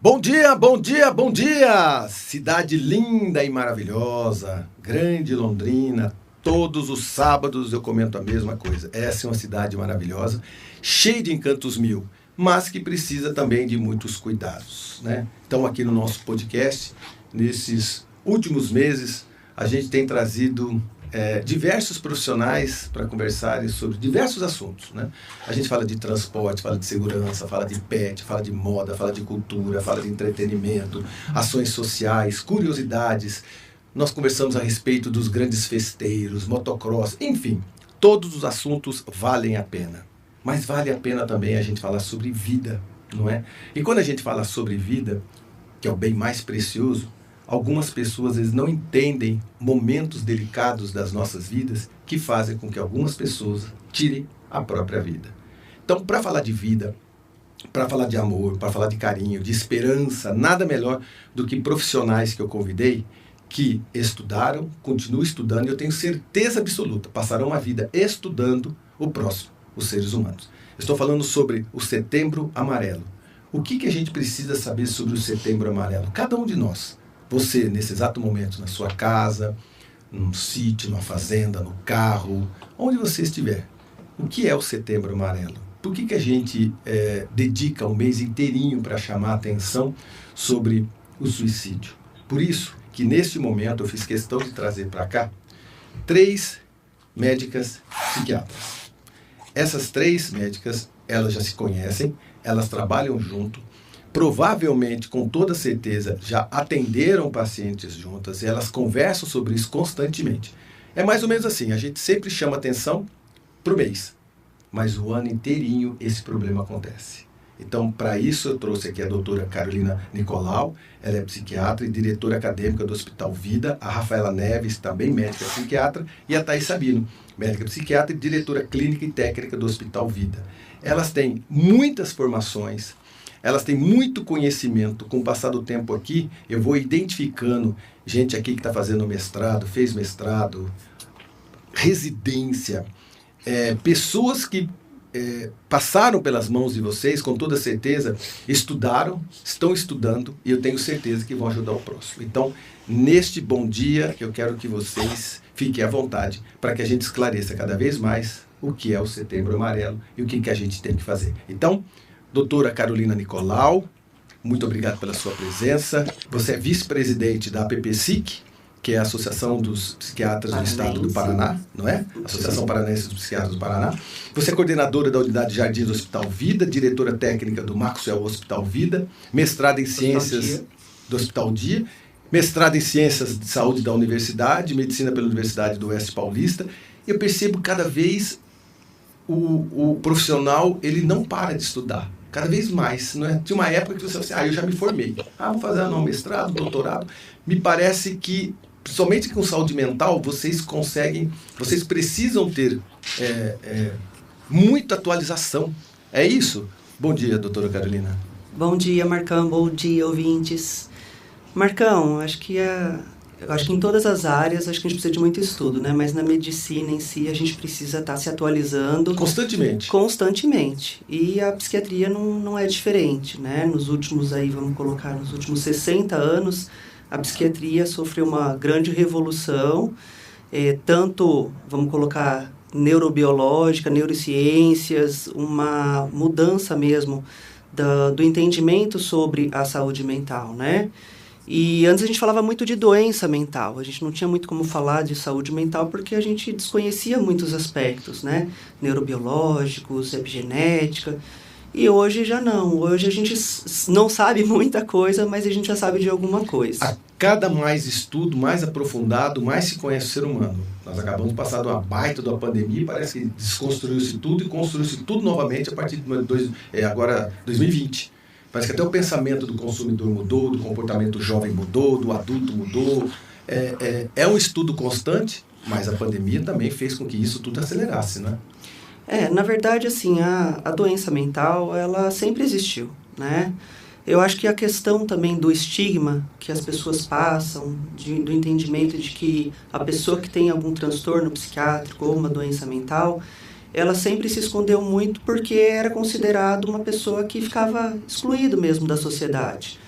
Bom dia, bom dia, bom dia! Cidade linda e maravilhosa, grande Londrina. Todos os sábados eu comento a mesma coisa. Essa é uma cidade maravilhosa, cheia de encantos mil, mas que precisa também de muitos cuidados, né? Então aqui no nosso podcast, nesses últimos meses, a gente tem trazido diversos profissionais para conversarem sobre diversos assuntos, né? A gente fala de transporte, fala de segurança, fala de pet, fala de moda, fala de cultura, fala de entretenimento, ações sociais, curiosidades. Nós conversamos a respeito dos grandes festeiros, motocross, enfim, todos os assuntos valem a pena. Mas vale a pena também a gente falar sobre vida, não é? E quando a gente fala sobre vida, que é o bem mais precioso, algumas pessoas eles não entendem momentos delicados das nossas vidas que fazem com que algumas pessoas tirem a própria vida. Então, para falar de vida, para falar de amor, para falar de carinho, de esperança, nada melhor do que profissionais que eu convidei que estudaram, continuam estudando e eu tenho certeza absoluta, passarão a vida estudando o próximo, os seres humanos. Estou falando sobre o Setembro Amarelo. O que a gente precisa saber sobre o Setembro Amarelo? Cada um de nós. Você, nesse exato momento, na sua casa, num sítio, numa fazenda, no carro, onde você estiver. O que é o Setembro Amarelo? Por que a gente dedica um mês inteirinho para chamar a atenção sobre o suicídio? Por isso que, neste momento, eu fiz questão de trazer para cá 3 médicas psiquiatras. Essas 3 médicas, elas já se conhecem, elas trabalham junto, provavelmente, com toda certeza, já atenderam pacientes juntas e elas conversam sobre isso constantemente. É mais ou menos assim, a gente sempre chama atenção para o mês, mas o ano inteirinho esse problema acontece. Então, para isso, eu trouxe aqui a doutora Carolina Nicolau, ela é psiquiatra e diretora acadêmica do Hospital Vida, a Rafaela Neves, também médica psiquiatra, e a Thaís Sabino, médica psiquiatra e diretora clínica e técnica do Hospital Vida. Elas têm muitas formações, elas têm muito conhecimento. Com o passar do tempo aqui, eu vou identificando gente aqui que está fazendo mestrado, fez mestrado, residência, pessoas que passaram pelas mãos de vocês, com toda certeza, estudaram, estão estudando, e eu tenho certeza que vão ajudar o próximo. Então, neste bom dia, eu quero que vocês fiquem à vontade, para que a gente esclareça cada vez mais o que é o Setembro Amarelo e o que a gente tem que fazer. Então, doutora Carolina Nicolau, muito obrigado pela sua presença. Você é vice-presidente da APPSIC, que é a Associação dos Psiquiatras do Estado do Paraná, não é? Associação Paranaense dos Psiquiatras do Paraná. Você é coordenadora da Unidade Jardim do Hospital Vida, diretora técnica do Maxwell Hospital Vida, mestrada em Ciências do Hospital Dia, mestrada em Ciências de Saúde da Universidade, Medicina pela Universidade do Oeste Paulista. Eu percebo cada vez o profissional, ele não para de estudar. Cada vez mais, não é? Tinha uma época que você falava assim, eu já me formei. Vou fazer um mestrado, doutorado. Me parece que, somente com saúde mental, vocês precisam ter muita atualização. É isso? Bom dia, doutora Carolina. Bom dia, Marcão. Bom dia, ouvintes. Marcão, acho que em todas as áreas, acho que a gente precisa de muito estudo, né? Mas na medicina em si, a gente precisa estar se atualizando. Constantemente. E a psiquiatria não é diferente, né? Nos últimos 60 anos, a psiquiatria sofreu uma grande revolução, tanto, vamos colocar, neurobiológica, neurociências, uma mudança mesmo do entendimento sobre a saúde mental, né? E antes a gente falava muito de doença mental, a gente não tinha muito como falar de saúde mental porque a gente desconhecia muitos aspectos, né? Neurobiológicos, epigenética, e hoje já não. Hoje a gente não sabe muita coisa, mas a gente já sabe de alguma coisa. A cada mais estudo, mais aprofundado, mais se conhece o ser humano. Nós acabamos de passar de uma baita da pandemia, parece que desconstruiu-se tudo e construiu-se tudo novamente a partir de agora 2020. Parece que até o pensamento do consumidor mudou, do comportamento jovem mudou, do adulto mudou. É um estudo constante, mas a pandemia também fez com que isso tudo acelerasse, né? Na verdade, assim, a doença mental, ela sempre existiu, né? Eu acho que a questão também do estigma que as pessoas passam, do entendimento de que a pessoa que tem algum transtorno psiquiátrico ou uma doença mental, ela sempre se escondeu muito porque era considerado uma pessoa que ficava excluído mesmo da sociedade.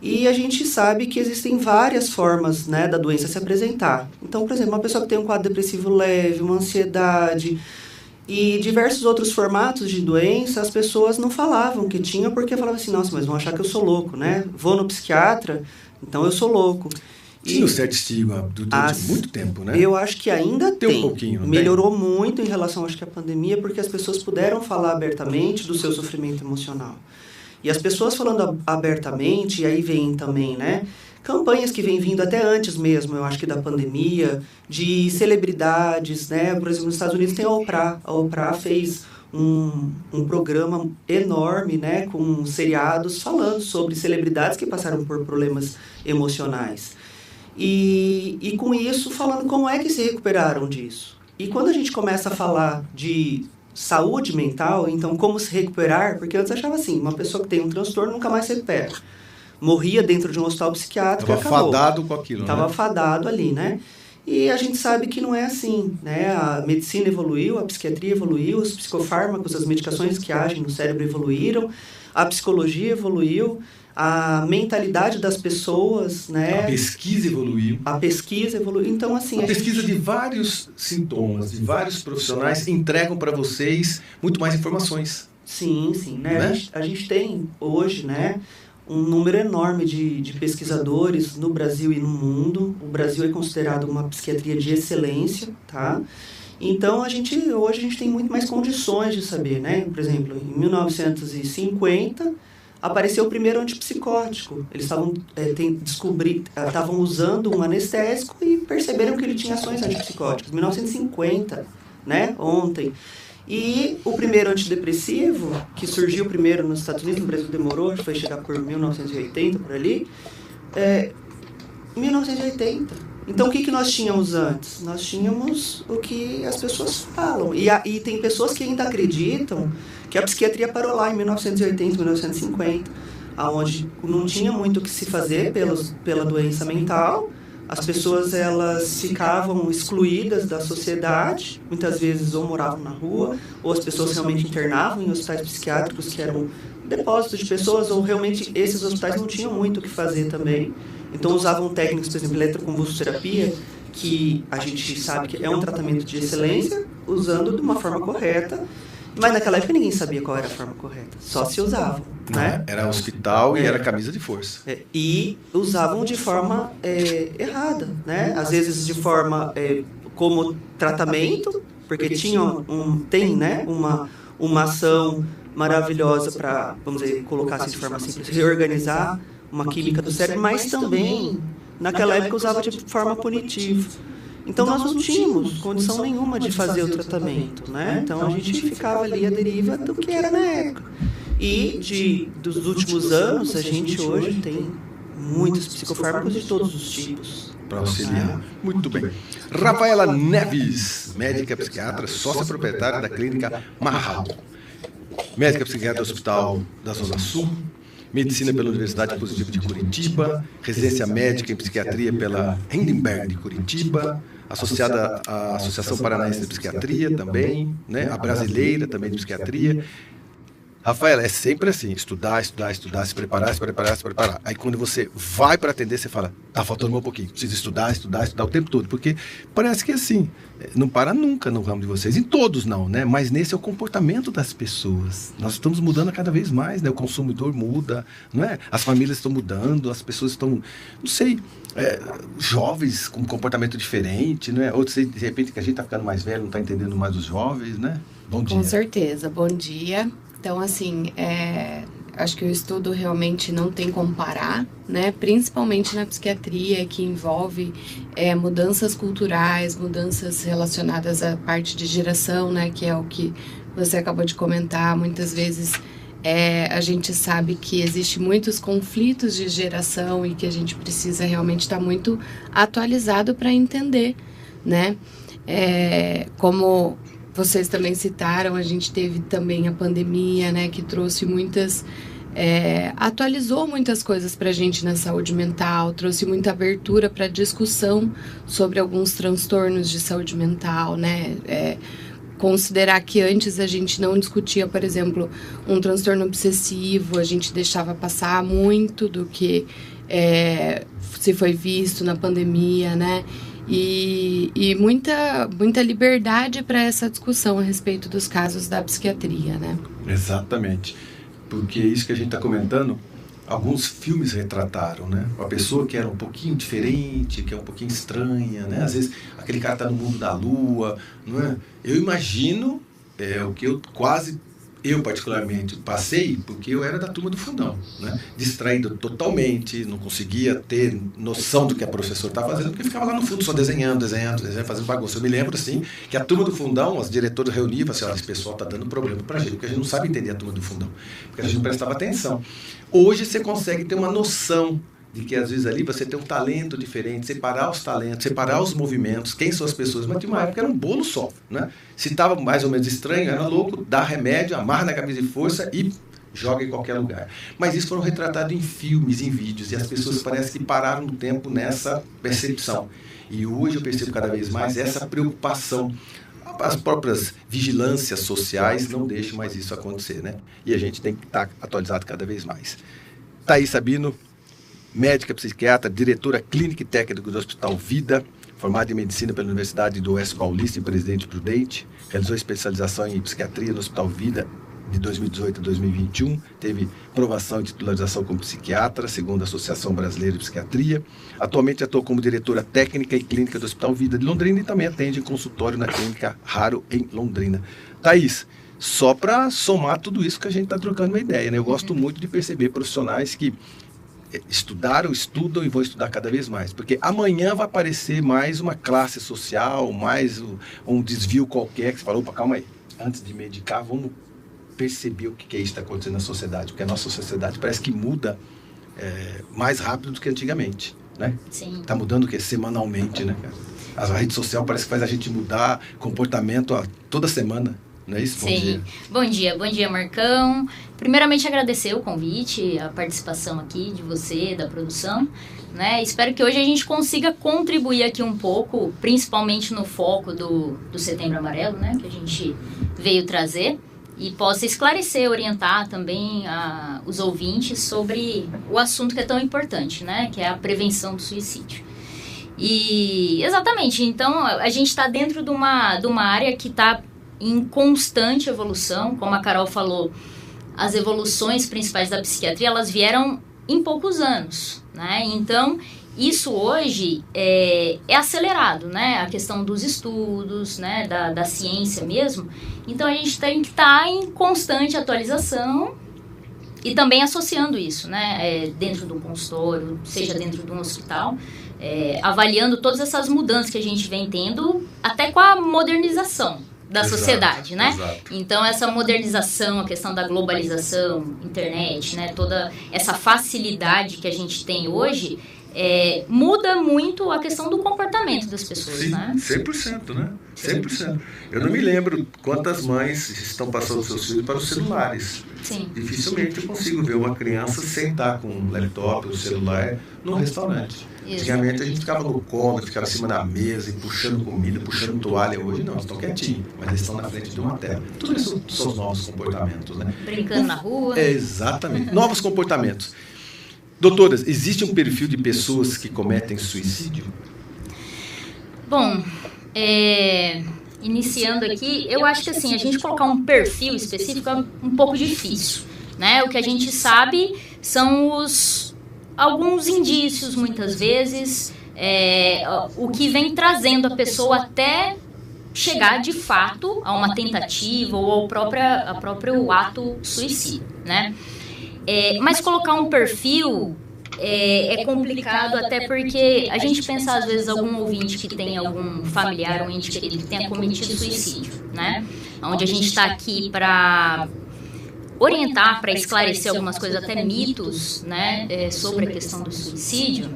E a gente sabe que existem várias formas, né, da doença se apresentar. Então, por exemplo, uma pessoa que tem um quadro depressivo leve, uma ansiedade e diversos outros formatos de doença, as pessoas não falavam que tinham porque falavam assim, nossa, mas vão achar que eu sou louco, né? Vou no psiquiatra, então eu sou louco. Tinha um certo estigma durante muito tempo, né? Eu acho que ainda tem. Um pouquinho, não melhorou tem? muito em relação, acho que, à pandemia, porque as pessoas puderam falar abertamente do seu sofrimento emocional. E as pessoas falando abertamente, e aí vem também, né, campanhas que vêm vindo até antes mesmo, eu acho que da pandemia, de celebridades, né? Por exemplo, nos Estados Unidos tem a Oprah. A Oprah fez um programa enorme, né, com seriados falando sobre celebridades que passaram por problemas emocionais. E com isso, falando como é que se recuperaram disso. E quando a gente começa a falar de saúde mental, então como se recuperar, porque antes achava assim, uma pessoa que tem um transtorno nunca mais se recupera. Morria dentro de um hospital psicátrico e acabou. Estava fadado com aquilo, Estava fadado ali, né? E a gente sabe que não é assim, né? A medicina evoluiu, a psiquiatria evoluiu, os psicofármacos, as medicações que agem no cérebro evoluíram, a psicologia evoluiu, a mentalidade das pessoas, né? A pesquisa evoluiu. A pesquisa evoluiu. Então, assim... A pesquisa de vários sintomas, de vários profissionais, entregam para vocês muito mais informações. Sim, né? A gente tem hoje, né, um número enorme de pesquisadores no Brasil e no mundo. O Brasil é considerado uma psiquiatria de excelência, tá? Então, hoje a gente tem muito mais condições de saber, né? Por exemplo, em 1950... apareceu o primeiro antipsicótico. Eles estavam usando um anestésico e perceberam que ele tinha ações antipsicóticas. 1950, né? Ontem. E o primeiro antidepressivo, que surgiu primeiro nos Estados Unidos, no Brasil demorou, foi chegar por 1980, por ali, 1980. Então, o que nós tínhamos antes? Nós tínhamos o que as pessoas falam. E tem pessoas que ainda acreditam que a psiquiatria parou lá em 1980, 1950, onde não tinha muito o que se fazer pela doença mental. As pessoas, elas ficavam excluídas da sociedade, muitas vezes ou moravam na rua, ou as pessoas realmente internavam em hospitais psiquiátricos, que eram depósitos de pessoas, ou realmente esses hospitais não tinham muito o que fazer também. Então usavam técnicas, por exemplo, eletroconvulsoterapia, que a gente sabe que é um tratamento de excelência, usando de uma forma correta. Mas naquela época ninguém sabia qual era a forma correta, só se usavam, né? Era hospital e era camisa de força. E usavam de forma errada, né? Às vezes de forma como tratamento, porque tem, né, uma ação maravilhosa para, vamos dizer, colocar assim de forma simples, reorganizar uma química do cérebro, mas também naquela época usava de forma punitiva. Então, nós não tínhamos condição nenhuma de fazer o tratamento, né? Então, a gente ficava ali à deriva do que era na época. E dos últimos anos, a gente hoje tem muitos psicofármacos de todos os tipos. Para auxiliar. Muito bem. Rafaela Neves, médica psiquiatra, sócia proprietária da clínica Marral. Médica psiquiatra do Hospital da Zona Sul, medicina pela Universidade Positiva de Curitiba, residência médica em psiquiatria pela Hindenburg de Curitiba, associada à Associação Paranaense de Psiquiatria também, né? A brasileira também de psiquiatria. Rafaela, é sempre assim, estudar, se preparar. Aí quando você vai para atender, você fala, tá faltando um pouquinho, preciso estudar o tempo todo, porque parece que assim, não para nunca no ramo de vocês, em todos não, né? Mas nesse é o comportamento das pessoas. Nós estamos mudando cada vez mais, né? O consumidor muda, não é? As famílias estão mudando, as pessoas estão, não sei, jovens com comportamento diferente, não é? Outros, de repente, que a gente está ficando mais velho, não está entendendo mais os jovens, né? Bom dia. Com certeza, bom dia. Então, assim, acho que o estudo realmente não tem como parar, né? Principalmente na psiquiatria, que envolve mudanças culturais, mudanças relacionadas à parte de geração, né? Que é o que você acabou de comentar. Muitas vezes a gente sabe que existe muitos conflitos de geração e que a gente precisa realmente estar muito atualizado para entender, né? Como vocês também citaram, a gente teve também a pandemia, né, que trouxe atualizou muitas coisas para a gente na saúde mental, trouxe muita abertura para discussão sobre alguns transtornos de saúde mental, né, considerar que antes a gente não discutia, por exemplo, um transtorno obsessivo, a gente deixava passar muito do que se foi visto na pandemia, né? E muita liberdade para essa discussão a respeito dos casos da psiquiatria, né? Exatamente. Porque isso que a gente está comentando, alguns filmes retrataram, né? Uma pessoa que era um pouquinho diferente, que é um pouquinho estranha, né? Às vezes aquele cara está no mundo da lua, não é? Eu imagino o que eu particularmente passei, porque eu era da turma do fundão, né? Distraído totalmente, não conseguia ter noção do que a professora estava fazendo, porque ficava lá no fundo só desenhando, fazendo bagunça. Eu me lembro, assim, que a turma do fundão, as diretoras reuniam e falavam assim, olha, esse pessoal está dando problema para a gente, porque a gente não sabe entender a turma do fundão, porque a gente não prestava atenção. Hoje você consegue ter uma noção de que às vezes ali você tem um talento diferente, separar os talentos, separar os movimentos, quem são as pessoas, mas tinha uma época que era um bolo só, né? Se estava mais ou menos estranho, era louco, dá remédio, amarra na camisa de força e joga em qualquer lugar. Mas isso foram retratados em filmes, em vídeos, e as pessoas parece que pararam no tempo nessa percepção. E hoje eu percebo cada vez mais essa preocupação. As próprias vigilâncias sociais não deixam mais isso acontecer, né? E a gente tem que estar atualizado cada vez mais. Thaís Sabino, médica, psiquiatra, diretora clínica e técnica do Hospital Vida, formada em medicina pela Universidade do Oeste Paulista e Presidente Prudente, realizou especialização em psiquiatria no Hospital Vida de 2018 a 2021, teve aprovação e titularização como psiquiatra, segundo a Associação Brasileira de Psiquiatria. Atualmente atua como diretora técnica e clínica do Hospital Vida de Londrina e também atende em consultório na clínica Raro em Londrina. Thaís, só para somar tudo isso que a gente está trocando uma ideia, né? Eu gosto muito de perceber profissionais que estudam e vão estudar cada vez mais, porque amanhã vai aparecer mais uma classe social, mais um desvio qualquer, que você falou, opa, calma aí, antes de medicar, vamos perceber o que é isso que está acontecendo na sociedade, porque a nossa sociedade parece que muda mais rápido do que antigamente, né? Sim. Está mudando o quê? Semanalmente, né, cara? A rede social parece que faz a gente mudar comportamento toda semana. Não é isso? Sim. Bom dia, Marcão. Primeiramente, agradecer o convite, a participação aqui de você, da produção, né? Espero que hoje a gente consiga contribuir aqui um pouco, principalmente no foco do Setembro Amarelo, né? Que a gente veio trazer, e possa esclarecer, orientar também os ouvintes sobre o assunto que é tão importante, né? Que é a prevenção do suicídio. E, exatamente, então, a gente está dentro de uma área que está em constante evolução. Como a Carol falou, as evoluções principais da psiquiatria, elas vieram em poucos anos, né? Então, isso hoje é acelerado, né? A questão dos estudos, né? Da ciência mesmo. Então, a gente tem que estar em constante atualização e também associando isso, né? Dentro de um consultório, seja dentro de um hospital, avaliando todas essas mudanças que a gente vem tendo, até com a modernização da sociedade, né? Exato. Então, essa modernização, a questão da globalização, internet, né? Toda essa facilidade que a gente tem hoje, muda muito a questão do comportamento das pessoas, Sim, né? 100%, né? 100%. Eu não me lembro quantas mães estão passando seus filhos para os celulares. Sim. Dificilmente eu consigo ver uma criança sentar com um laptop ou celular num restaurante. Antigamente a gente ficava no colo, ficava em cima da mesa e puxando comida, puxando toalha. Hoje não, estão quietinhos, mas eles estão na frente de uma tela. Tudo isso são os novos comportamentos, né? Brincando na rua. Exatamente. Novos comportamentos. Doutoras, existe um perfil de pessoas que cometem suicídio? Bom, iniciando aqui, eu acho que assim, a gente colocar um perfil específico é um pouco difícil, né? O que a gente sabe são alguns indícios, muitas vezes, o que vem trazendo a pessoa até chegar de fato a uma tentativa ou ao próprio ato suicida, né? Mas colocar um perfil é complicado, até porque a gente pensa às vezes algum ouvinte que tem algum familiar ou ente querido que tenha cometido suicídio, né? Onde a gente está aqui para orientar, para esclarecer algumas coisas, até mitos, né, sobre a questão do suicídio.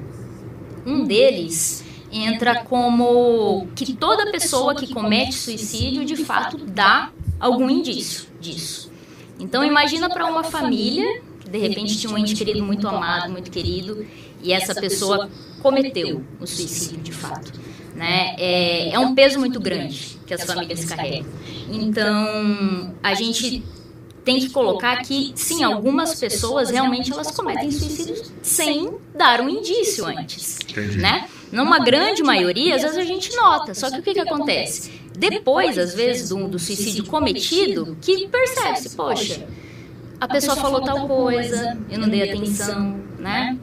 Um deles entra como que toda pessoa que comete suicídio de fato dá algum indício disso. Então imagina para uma família, de repente tinha um ente querido muito amado, muito querido, e essa pessoa cometeu o suicídio de fato, né? É um peso muito grande que as famílias carregam. Então, a gente tem que colocar que, sim, algumas pessoas realmente elas cometem suicídio sem dar um indício antes, né? Numa grande maioria, às vezes a gente nota, só que o que acontece? Depois, às vezes, do suicídio cometido, que percebe-se, poxa, a pessoa falou tal coisa, eu não dei atenção, né?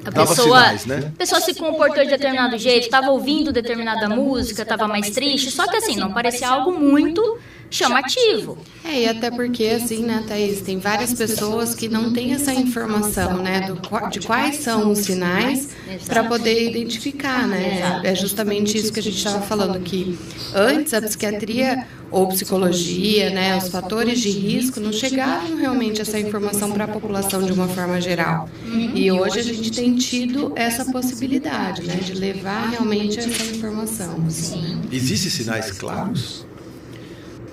A pessoa se comportou de determinado jeito, estava ouvindo determinada música, estava mais triste, só que assim, não parecia algo muito chamativo. E até porque, assim, né, Thaís, tem várias pessoas que não têm essa informação, né, de quais são os sinais para poder identificar, né? É justamente isso que a gente estava falando, que antes a psiquiatria ou psicologia, né, os fatores de risco não chegavam realmente essa informação para a população de uma forma geral. E hoje a gente tem tido essa possibilidade, né, de levar realmente essa informação. Sim. Existem sinais claros?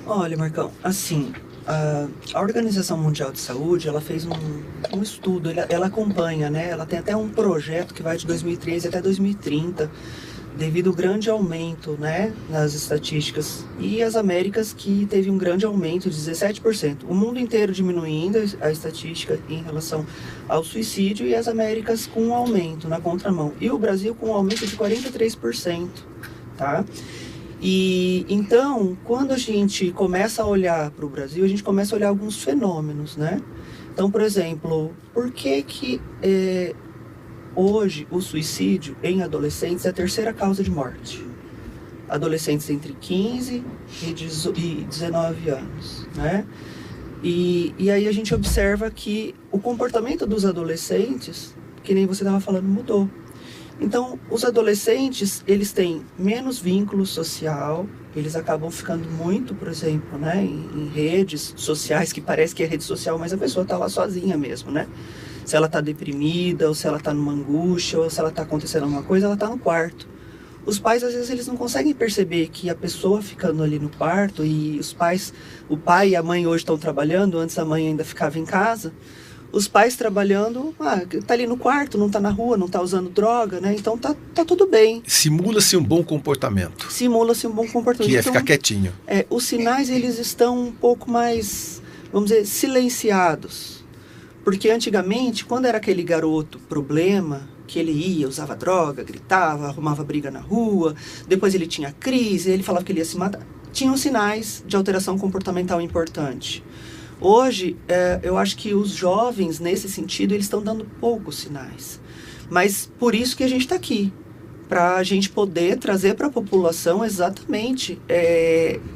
Olha, Marcão, assim, a Organização Mundial de Saúde, ela fez um estudo, ela acompanha, né? Ela tem até um projeto que vai de 2013 até 2030, devido ao grande aumento, né, nas estatísticas. E as Américas que teve um grande aumento de 17%. O mundo inteiro diminuindo a estatística em relação ao suicídio e as Américas com um aumento na contramão. E o Brasil com um aumento de 43%, tá? E então, quando a gente começa a olhar para o Brasil, a gente começa a olhar alguns fenômenos, né? Então, por exemplo, por que hoje o suicídio em adolescentes é a terceira causa de morte? Adolescentes entre 15 e 19 anos, né? E aí a gente observa que o comportamento dos adolescentes, que nem você estava falando, mudou. Então, os adolescentes, eles têm menos vínculo social, eles acabam ficando muito, por exemplo, né, em redes sociais, que parece que é rede social, mas a pessoa está lá sozinha mesmo, né? Se ela está deprimida, ou se ela está numa angústia, ou se ela está acontecendo alguma coisa, ela está no quarto. Os pais, às vezes, eles não conseguem perceber que a pessoa ficando ali no quarto, e o pai e a mãe hoje estão trabalhando, antes a mãe ainda ficava em casa. Os pais trabalhando, tá ali no quarto, não tá na rua, não tá usando droga, né? Então tá tudo bem. Simula-se um bom comportamento. Simula-se um bom comportamento. Que é ficar quietinho. Os sinais, eles estão um pouco mais, vamos dizer, silenciados. Porque antigamente, quando era aquele garoto problema, que ele ia, usava droga, gritava, arrumava briga na rua, depois ele tinha crise, ele falava que ele ia se matar. Tinham sinais de alteração comportamental importante. Hoje, eu acho que os jovens, nesse sentido, eles estão dando poucos sinais. Mas por isso que a gente está aqui, para a gente poder trazer para a população exatamente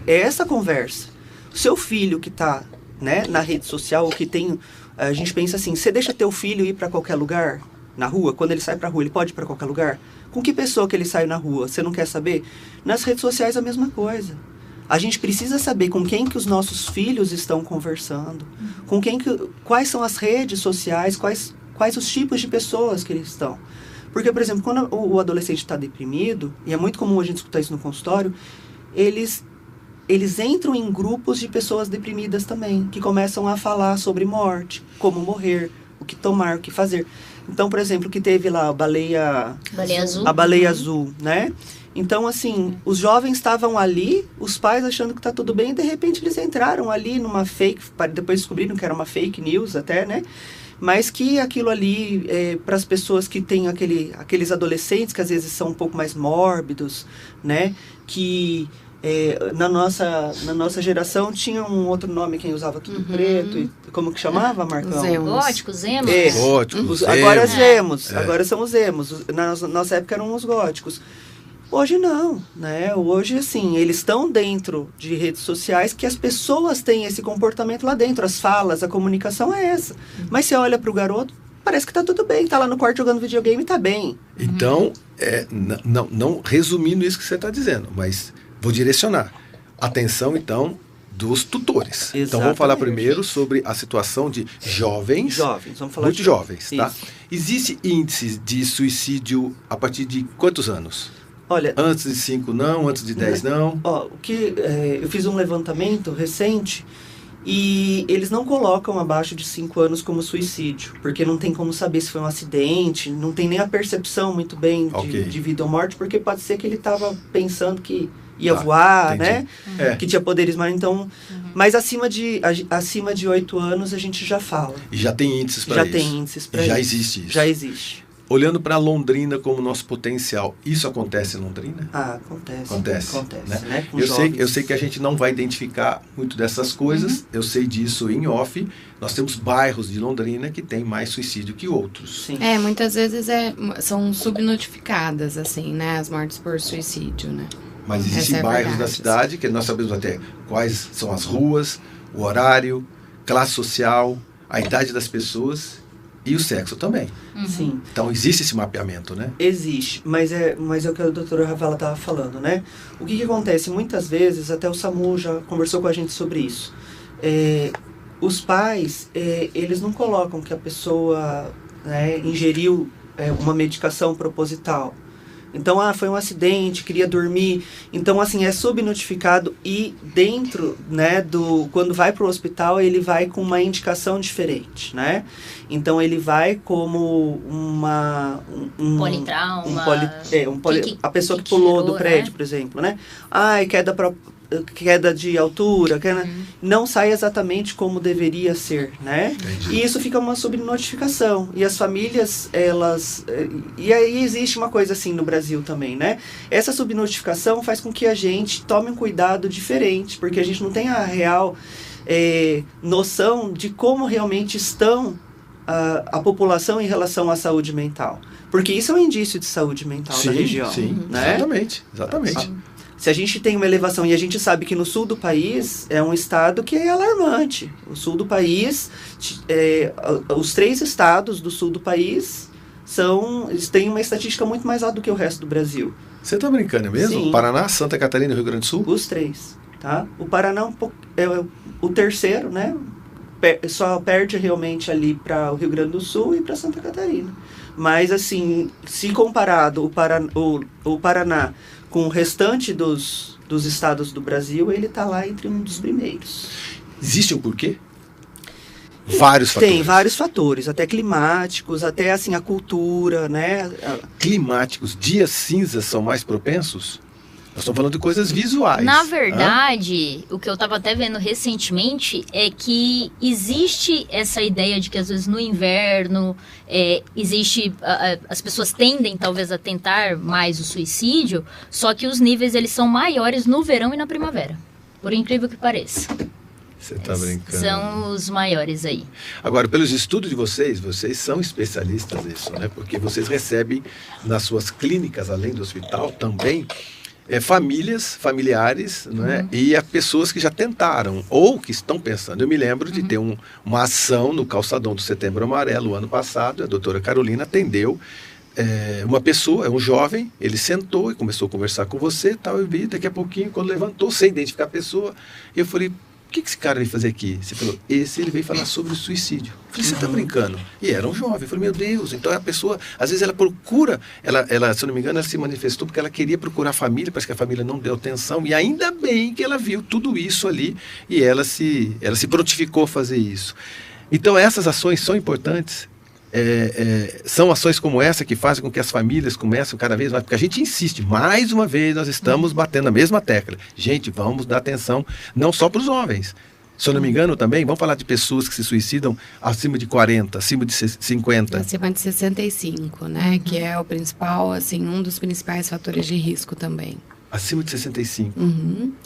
essa conversa. O seu filho que está, né, na rede social, ou que tem... A gente pensa assim, você deixa teu filho ir para qualquer lugar na rua? Quando ele sai para a rua, ele pode ir para qualquer lugar? Com que pessoa que ele sai na rua? Você não quer saber? Nas redes sociais a mesma coisa. A gente precisa saber com quem que os nossos filhos estão conversando, quais são as redes sociais, quais os tipos de pessoas que eles estão. Porque, por exemplo, quando o adolescente está deprimido, e é muito comum a gente escutar isso no consultório, eles entram em grupos de pessoas deprimidas também, que começam a falar sobre morte, como morrer, o que tomar, o que fazer. Então, por exemplo, que teve lá a baleia azul, né? Então, assim, os jovens estavam ali, os pais achando que está tudo bem, e de repente eles entraram ali numa fake, depois descobriram que era uma fake news até, né? Mas que aquilo ali, para as pessoas que têm aqueles adolescentes que às vezes são um pouco mais mórbidos, né? Que na nossa geração tinha um outro nome, quem usava tudo preto, e como que chamava, Marcão? Góticos, emos. Góticos, agora emos, agora são os emos. Na nossa época eram os góticos. Hoje não, né? Hoje, assim, eles estão dentro de redes sociais que as pessoas têm esse comportamento lá dentro. As falas, a comunicação é essa. Mas você olha para o garoto, parece que tá tudo bem. Tá lá no quarto jogando videogame e tá bem. Então, não resumindo isso que você está dizendo, mas vou direcionar. Atenção, então, dos tutores. Exatamente. Então, vamos falar primeiro sobre a situação de jovens. Vamos falar muito jovens, tá? Existe índice de suicídio a partir de quantos anos? Olha, antes de 5 não, antes de 10 não. Eu fiz um levantamento recente E eles não colocam abaixo de 5 anos como suicídio, porque não tem como saber se foi um acidente, não tem nem a percepção muito bem de vida ou morte, porque pode ser que ele estava pensando que ia voar, entendi. né? Que tinha poderes mais, então... Mas acima de 8 anos a gente já fala. E já tem índices para isso. Já tem índices para isso. Já existe isso. Já existe. Olhando para Londrina como nosso potencial, isso acontece em Londrina? Acontece. Né? Eu sei que a gente não vai identificar muito dessas coisas, eu sei disso em off. Nós temos bairros de Londrina que tem mais suicídio que outros. Sim. Muitas vezes são subnotificadas, assim, né? As mortes por suicídio, né? Mas existem bairros da cidade que nós sabemos até quais são as ruas, o horário, classe social, a idade das pessoas... E o sexo também. Sim. Então, existe esse mapeamento, né? Existe, mas é o que a doutora Ravella estava falando, né? O que acontece? Muitas vezes, até o SAMU já conversou com a gente sobre isso. Os pais, eles não colocam que a pessoa ingeriu uma medicação proposital. Então, foi um acidente, queria dormir. Então, assim, é subnotificado e dentro, né, quando vai para o hospital, ele vai com uma indicação diferente, né? Então, ele vai como um politrauma. A pessoa que pulou do prédio, por exemplo, né? Queda de altura, não sai exatamente como deveria ser, né? Entendi. E isso fica uma subnotificação. E as famílias, e aí existe uma coisa assim no Brasil também, né? Essa subnotificação faz com que a gente tome um cuidado diferente, porque a gente não tem a real noção de como realmente estão a população em relação à saúde mental. Porque isso é um indício de saúde mental da região. Sim, né? Exatamente. Se a gente tem uma elevação, e a gente sabe que no sul do país é um estado que é alarmante. O sul do país, os 3 estados do sul do país eles têm uma estatística muito mais alta do que o resto do Brasil. Você está brincando mesmo? Sim. Paraná, Santa Catarina e Rio Grande do Sul? Os 3, tá? O Paraná é o terceiro, né? Só perde realmente ali para o Rio Grande do Sul e para Santa Catarina. Mas, assim, se comparado o Paraná com o restante dos estados do Brasil, ele está lá entre um dos primeiros. Existe um porquê? Vários fatores. Tem vários fatores, até climáticos, até assim a cultura, né? Climáticos, dias cinzas são mais propensos? Nós estamos falando de coisas visuais. Na verdade, o que eu estava até vendo recentemente é que existe essa ideia de que às vezes no inverno as pessoas tendem talvez a tentar mais o suicídio, só que os níveis eles são maiores no verão e na primavera, por incrível que pareça. Você está brincando. São os maiores aí. Agora, pelos estudos de vocês são especialistas nisso, né? Porque vocês recebem nas suas clínicas, além do hospital, também familiares, né? E pessoas que já tentaram ou que estão pensando. Eu me lembro de ter uma ação no calçadão do Setembro Amarelo ano passado. A doutora Carolina atendeu uma pessoa, um jovem, ele sentou e começou a conversar com você, tal, eu vi, daqui a pouquinho, quando levantou, sem identificar a pessoa, eu falei, o que esse cara veio fazer aqui? Você falou, ele veio falar sobre o suicídio. Eu falei, você está brincando? E era um jovem. Eu falei, meu Deus. Então a pessoa, às vezes ela procura, ela, se eu não me engano, ela se manifestou porque ela queria procurar a família, parece que a família não deu atenção. E ainda bem que ela viu tudo isso ali e ela se prontificou a fazer isso. Então essas ações são importantes. São ações como essa que fazem com que as famílias comecem cada vez mais, porque a gente insiste, mais uma vez nós estamos batendo a mesma tecla. Gente, vamos dar atenção não só para os jovens. Se eu não me engano também, vamos falar de pessoas que se suicidam acima de 40, acima de 50. Acima de 65, né? Que é o principal, assim, um dos principais fatores de risco também. Acima de 65.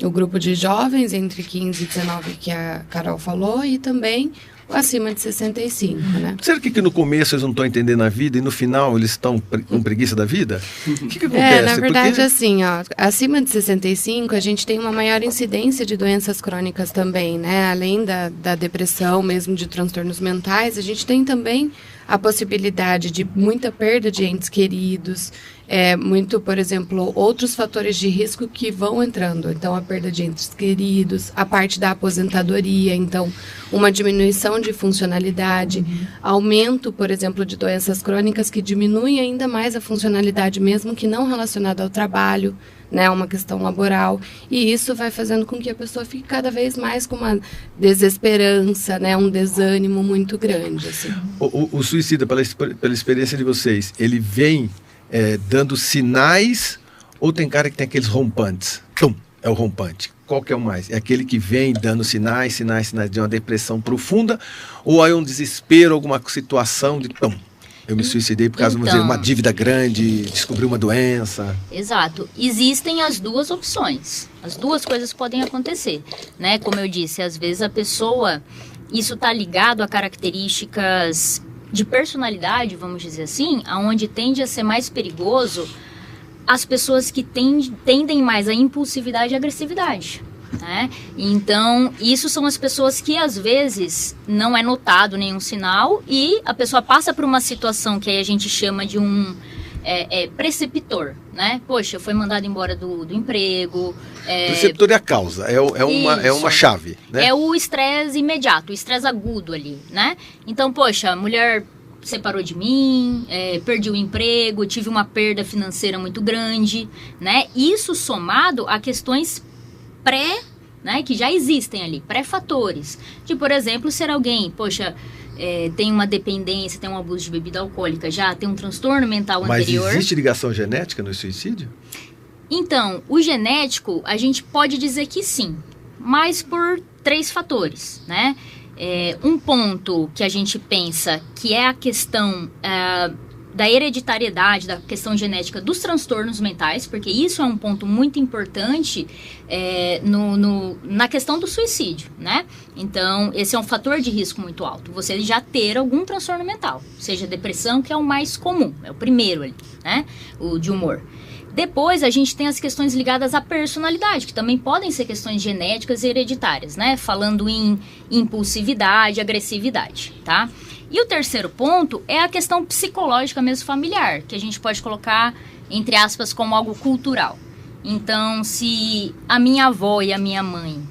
O grupo de jovens entre 15 e 19 que a Carol falou e também acima de 65, né? Será que no começo eles não estão entendendo a vida e no final eles estão com preguiça da vida? O que acontece? Na verdade, assim, acima de 65 a gente tem uma maior incidência de doenças crônicas também, né? Além da depressão, mesmo de transtornos mentais, a gente tem também a possibilidade de muita perda de entes queridos, muito, por exemplo, outros fatores de risco que vão entrando. Então, a perda de entes queridos, a parte da aposentadoria, então, uma diminuição de funcionalidade, aumento, por exemplo, de doenças crônicas que diminuem ainda mais a funcionalidade, mesmo que não relacionada ao trabalho, né, uma questão laboral, e isso vai fazendo com que a pessoa fique cada vez mais com uma desesperança, né, um desânimo muito grande. Assim. O suicida, pela experiência de vocês, ele vem dando sinais, ou tem cara que tem aqueles rompantes? É o rompante. Qual que é o mais? É aquele que vem dando sinais de uma depressão profunda, ou é um desespero, alguma situação de... Eu me suicidei por causa de uma dívida grande, descobri uma doença. Exato. Existem as duas opções. As duas coisas podem acontecer, né? Como eu disse, às vezes a pessoa... Isso está ligado a características de personalidade, vamos dizer assim, aonde tende a ser mais perigoso as pessoas que tendem mais à impulsividade e agressividade. Né? Então, isso são as pessoas que às vezes não é notado nenhum sinal e a pessoa passa por uma situação que aí a gente chama de um preceptor, né? Poxa, foi mandado embora do emprego. Preceptor é a causa, é uma chave, né? É o estresse imediato, o estresse agudo ali, né? Então, poxa, a mulher separou de mim, perdi o emprego, tive uma perda financeira muito grande, né? Isso somado a questões né, que já existem ali, pré-fatores. De, por exemplo, ser alguém, poxa, tem uma dependência, tem um abuso de bebida alcoólica, já tem um transtorno mental anterior. Mas existe ligação genética no suicídio? Então, o genético, a gente pode dizer que sim, mas por 3 fatores, né? Um ponto que a gente pensa que é a questão... da hereditariedade, da questão genética dos transtornos mentais, porque isso é um ponto muito importante na questão do suicídio, né? Então, esse é um fator de risco muito alto. Você já ter algum transtorno mental, seja depressão, que é o mais comum, é o primeiro ali, né? O de humor. Depois, a gente tem as questões ligadas à personalidade, que também podem ser questões genéticas e hereditárias, né? Falando em impulsividade, agressividade, tá? E o terceiro ponto é a questão psicológica mesmo familiar, que a gente pode colocar, entre aspas, como algo cultural. Então, se a minha avó e a minha mãe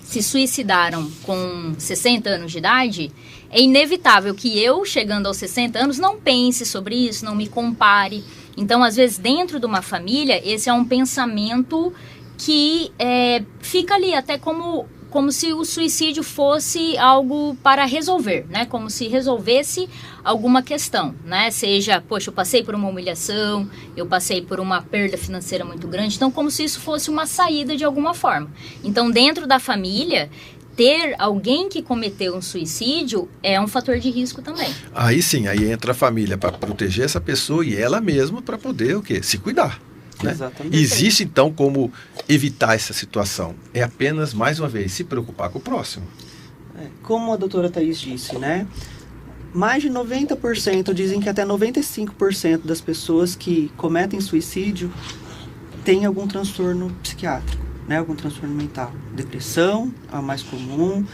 se suicidaram com 60 anos de idade, é inevitável que eu, chegando aos 60 anos, não pense sobre isso, não me compare. Então, às vezes, dentro de uma família, esse é um pensamento que fica ali até como se o suicídio fosse algo para resolver, né? Como se resolvesse alguma questão, né? Seja, poxa, eu passei por uma humilhação, eu passei por uma perda financeira muito grande, então como se isso fosse uma saída de alguma forma. Então, dentro da família, ter alguém que cometeu um suicídio é um fator de risco também. Aí sim, aí entra a família para proteger essa pessoa e ela mesma para poder o quê? Se cuidar. Né? Exatamente. Existe então como evitar essa situação? É apenas, mais uma vez, se preocupar com o próximo. Como a doutora Thaís disse, né? Mais de 90%, dizem que até 95% das pessoas que cometem suicídio têm algum transtorno psiquiátrico, né? Algum transtorno mental. Depressão, a mais comum,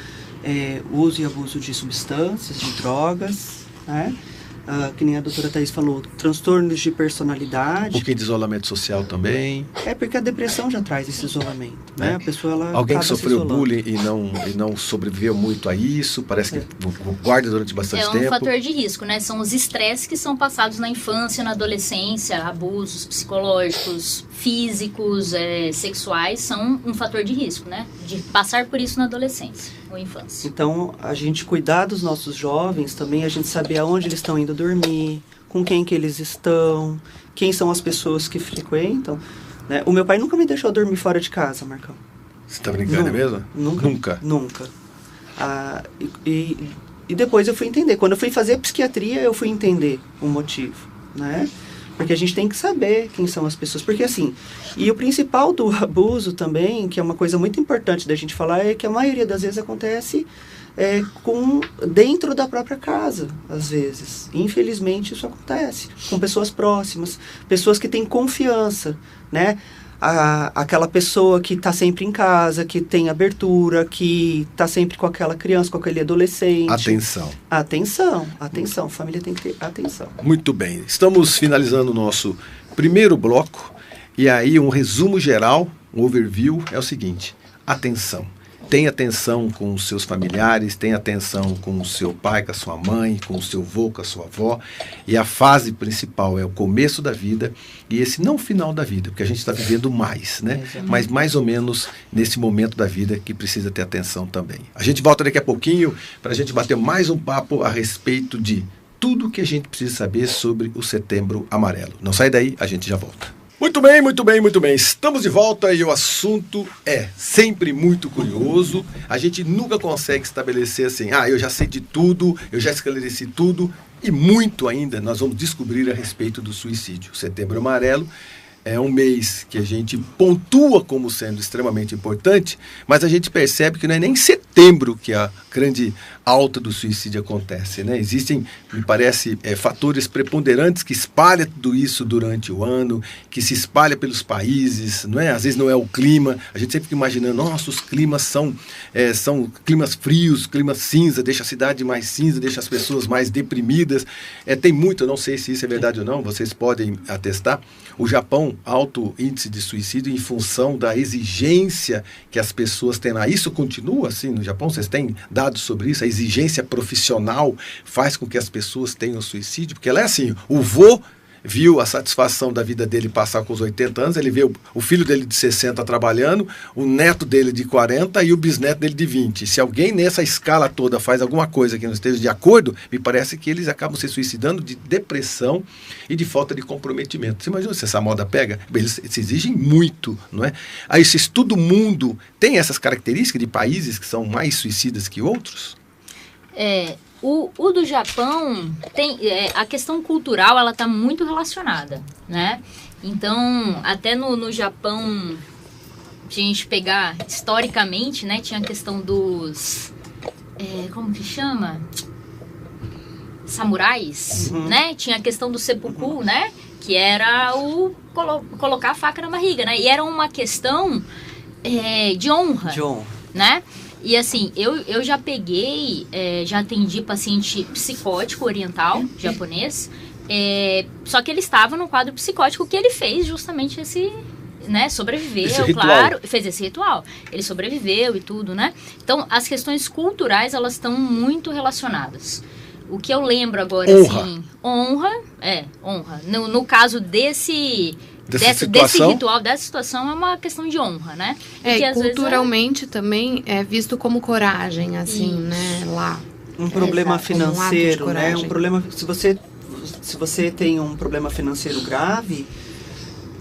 uso e abuso de substâncias, de drogas, né? Que nem a doutora Thaís falou, transtornos de personalidade. Um pouquinho de isolamento social também. Porque a depressão já traz esse isolamento, né? A pessoa, ela alguém que acaba sofreu bullying e não sobreviveu muito a isso, parece que guarda durante bastante tempo. É um fator de risco, né? São os estresses que são passados na infância, na adolescência, abusos psicológicos, físicos, sexuais, são um fator de risco, né? De passar por isso na adolescência ou infância. Então, a gente cuidar dos nossos jovens também, a gente saber aonde eles estão indo dormir, com quem que eles estão, quem são as pessoas que frequentam, né? O meu pai nunca me deixou dormir fora de casa, Marcão. Você tá brincando mesmo? Nunca. E depois eu fui entender. Quando eu fui fazer psiquiatria, eu fui entender o motivo, né? Porque a gente tem que saber quem são as pessoas. Porque assim, e o principal do abuso também, que é uma coisa muito importante da gente falar, é que a maioria das vezes acontece dentro da própria casa, às vezes. Infelizmente isso acontece com pessoas próximas, pessoas que têm confiança, né? aquela pessoa que está sempre em casa, que tem abertura, que está sempre com aquela criança, com aquele adolescente. Atenção. Família tem que ter atenção. Muito bem. Estamos finalizando o nosso primeiro bloco. E aí um resumo geral, um overview, é o seguinte. Atenção. Tenha atenção com os seus familiares, tenha atenção com o seu pai, com a sua mãe, com o seu avô, com a sua avó. E a fase principal é o começo da vida e esse não o final da vida, porque a gente está vivendo mais, né? Mas mais ou menos nesse momento da vida que precisa ter atenção também. A gente volta daqui a pouquinho para a gente bater mais um papo a respeito de tudo que a gente precisa saber sobre o Setembro Amarelo. Não sai daí, a gente já volta. Muito bem. Estamos de volta e o assunto é sempre muito curioso. A gente nunca consegue estabelecer assim, eu já sei de tudo, eu já esclareci tudo. E muito ainda nós vamos descobrir a respeito do suicídio. O Setembro Amarelo é um mês que a gente pontua como sendo extremamente importante, mas a gente percebe que não é nem em setembro que a grande alta do suicídio acontece, né? Existem, me parece, fatores preponderantes que espalham tudo isso durante o ano, que se espalha pelos países, não é? Às vezes não é o clima, a gente sempre fica imaginando, nossa, os climas são climas frios, climas cinza, deixa a cidade mais cinza, deixa as pessoas mais deprimidas. Tem muito, eu não sei se isso é verdade ou não, vocês podem atestar. O Japão, alto índice de suicídio em função da exigência que as pessoas têm lá. Isso continua assim no Japão? Vocês têm dados sobre isso? A exigência profissional faz com que as pessoas tenham suicídio? Porque ela é assim, o vô viu a satisfação da vida dele passar com os 80 anos, ele vê o filho dele de 60 trabalhando, o neto dele de 40 e o bisneto dele de 20. Se alguém nessa escala toda faz alguma coisa que não esteja de acordo, me parece que eles acabam se suicidando de depressão e de falta de comprometimento. Você imagina se essa moda pega? Eles se exigem muito, não é? Aí se todo mundo tem essas características de países que são mais suicidas que outros? O do Japão, a questão cultural, ela está muito relacionada, né? Então, até no Japão, se a gente pegar historicamente, né? Tinha a questão dos... como que chama? Samurais, né? Tinha a questão do seppuku, né? Que era o colocar a faca na barriga, né? E era uma questão de honra, né? E assim, eu já peguei, já atendi paciente psicótico oriental, japonês, só que ele estava no quadro psicótico que ele fez justamente sobreviveu, claro, fez esse ritual. Ele sobreviveu e tudo, né? Então, as questões culturais, elas estão muito relacionadas. O que eu lembro agora, honra. No caso desse ritual, dessa situação, é uma questão de honra, né? E culturalmente também é visto como coragem, assim, né? Lá. Um problema financeiro, né? Um problema, se você tem um problema financeiro grave,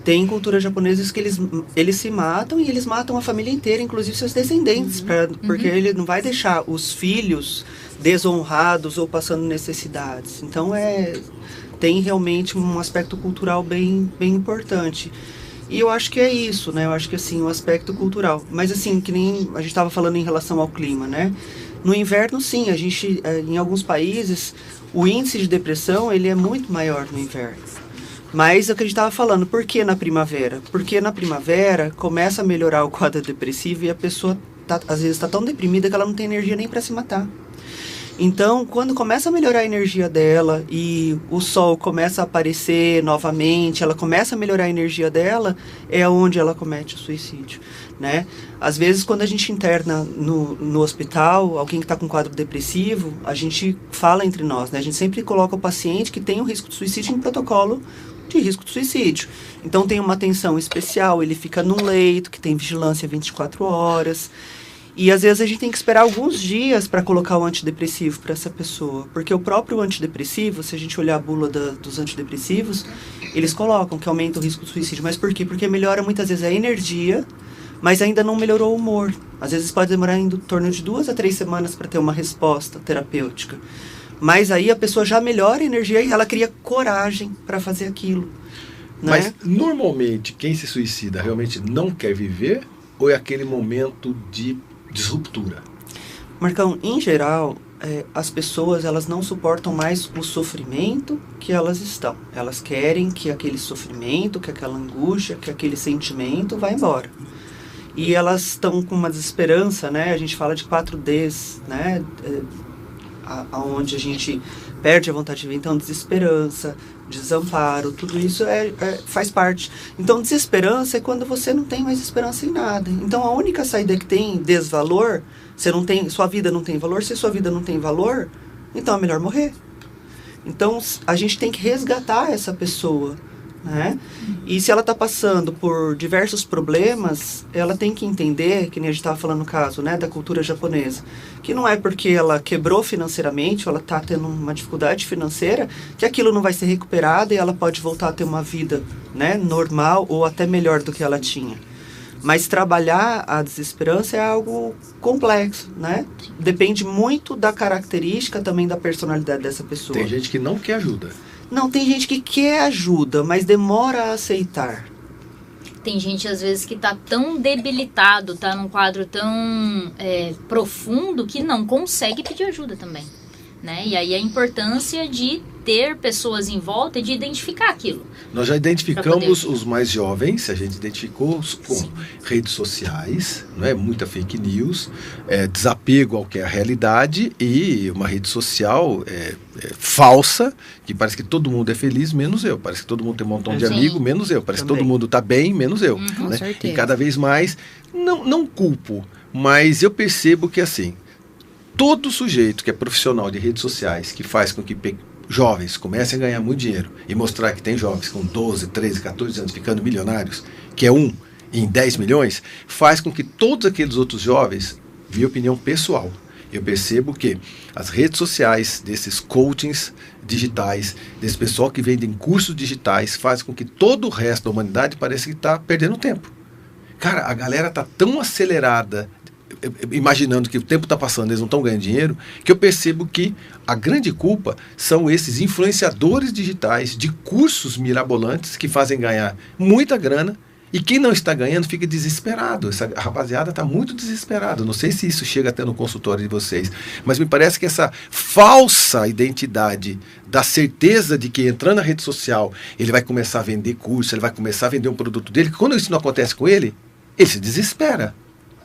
tem culturas japonesas que eles se matam e eles matam a família inteira, inclusive seus descendentes, porque ele não vai deixar os filhos desonrados ou passando necessidades. Então tem realmente um aspecto cultural bem importante. E eu acho que é isso, né? Eu acho que assim, o aspecto cultural. Mas assim, que nem a gente estava falando em relação ao clima, né? No inverno, sim, a gente, em alguns países, o índice de depressão, ele é muito maior no inverno. Mas é o que a gente estava falando, por que na primavera? Porque na primavera começa a melhorar o quadro depressivo e a pessoa, às vezes, está tão deprimida que ela não tem energia nem para se matar. Então, quando começa a melhorar a energia dela e o sol começa a aparecer novamente, ela começa a melhorar a energia dela, é onde ela comete o suicídio, né? Às vezes, quando a gente interna no hospital, alguém que está com quadro depressivo, a gente fala entre nós, né? A gente sempre coloca o paciente que tem o risco de suicídio em protocolo de risco de suicídio. Então, tem uma atenção especial, ele fica num leito que tem vigilância 24 horas... E às vezes a gente tem que esperar alguns dias para colocar o antidepressivo para essa pessoa. Porque o próprio antidepressivo, se a gente olhar a bula dos antidepressivos, eles colocam que aumenta o risco de suicídio. Mas por quê? Porque melhora muitas vezes a energia, mas ainda não melhorou o humor. Às vezes pode demorar em torno de 2 a 3 semanas para ter uma resposta terapêutica. Mas aí a pessoa já melhora a energia e ela cria coragem para fazer aquilo. Né? Mas normalmente quem se suicida realmente não quer viver ou é aquele momento de disruptura? Marcão, em geral, as pessoas, elas não suportam mais o sofrimento que elas estão. Elas querem que aquele sofrimento, que aquela angústia, que aquele sentimento vá embora. E elas estão com uma desesperança, né? A gente fala de 4Ds, né? Onde a gente perde a vontade de viver. Então, desesperança, desamparo, tudo isso faz parte. Então, desesperança é quando você não tem mais esperança em nada. Então, a única saída que tem desvalor, sua vida não tem valor. Se sua vida não tem valor, então é melhor morrer. Então, a gente tem que resgatar essa pessoa, né? E se ela está passando por diversos problemas, ela tem que entender, que nem a gente estava falando no caso, né, da cultura japonesa, que não é porque ela quebrou financeiramente, ou ela está tendo uma dificuldade financeira, que aquilo não vai ser recuperado e ela pode voltar a ter uma vida, né, normal ou até melhor do que ela tinha. Mas trabalhar a desesperança é algo complexo, né? Depende muito da característica também da personalidade dessa pessoa. Tem gente que não quer ajuda. Não, tem gente que quer ajuda, mas demora a aceitar. Tem gente, às vezes, que tá tão debilitado, tá num quadro tão profundo, que não consegue pedir ajuda também, né? E aí a importância de ter pessoas em volta e de identificar aquilo. Nós já identificamos os mais jovens, a gente identificou com redes sociais, não é? Muita fake news, desapego ao que é a realidade e uma rede social falsa, que parece que todo mundo é feliz, menos eu. Parece que todo mundo tem um montão de amigos, menos eu. Parece Também. que todo mundo está bem, menos eu. Com Né? certeza. E cada vez mais, não culpo, mas eu percebo que assim, todo sujeito que é profissional de redes sociais, que faz com que jovens comecem a ganhar muito dinheiro e mostrar que tem jovens com 12, 13, 14 anos ficando milionários, que é 1 em 10 milhões, faz com que todos aqueles outros jovens, minha opinião pessoal, eu percebo que as redes sociais, desses coachings digitais, desse pessoal que vendem cursos digitais, faz com que todo o resto da humanidade pareça que está perdendo tempo. Cara, a galera está tão acelerada, imaginando que o tempo está passando, eles não estão ganhando dinheiro, que eu percebo que a grande culpa são esses influenciadores digitais de cursos mirabolantes que fazem ganhar muita grana, e quem não está ganhando fica desesperado. Essa rapaziada está muito desesperada. Não sei se isso chega até no consultório de vocês, mas me parece que essa falsa identidade da certeza de que entrando na rede social ele vai começar a vender curso, ele vai começar a vender um produto dele, que quando isso não acontece com ele se desespera.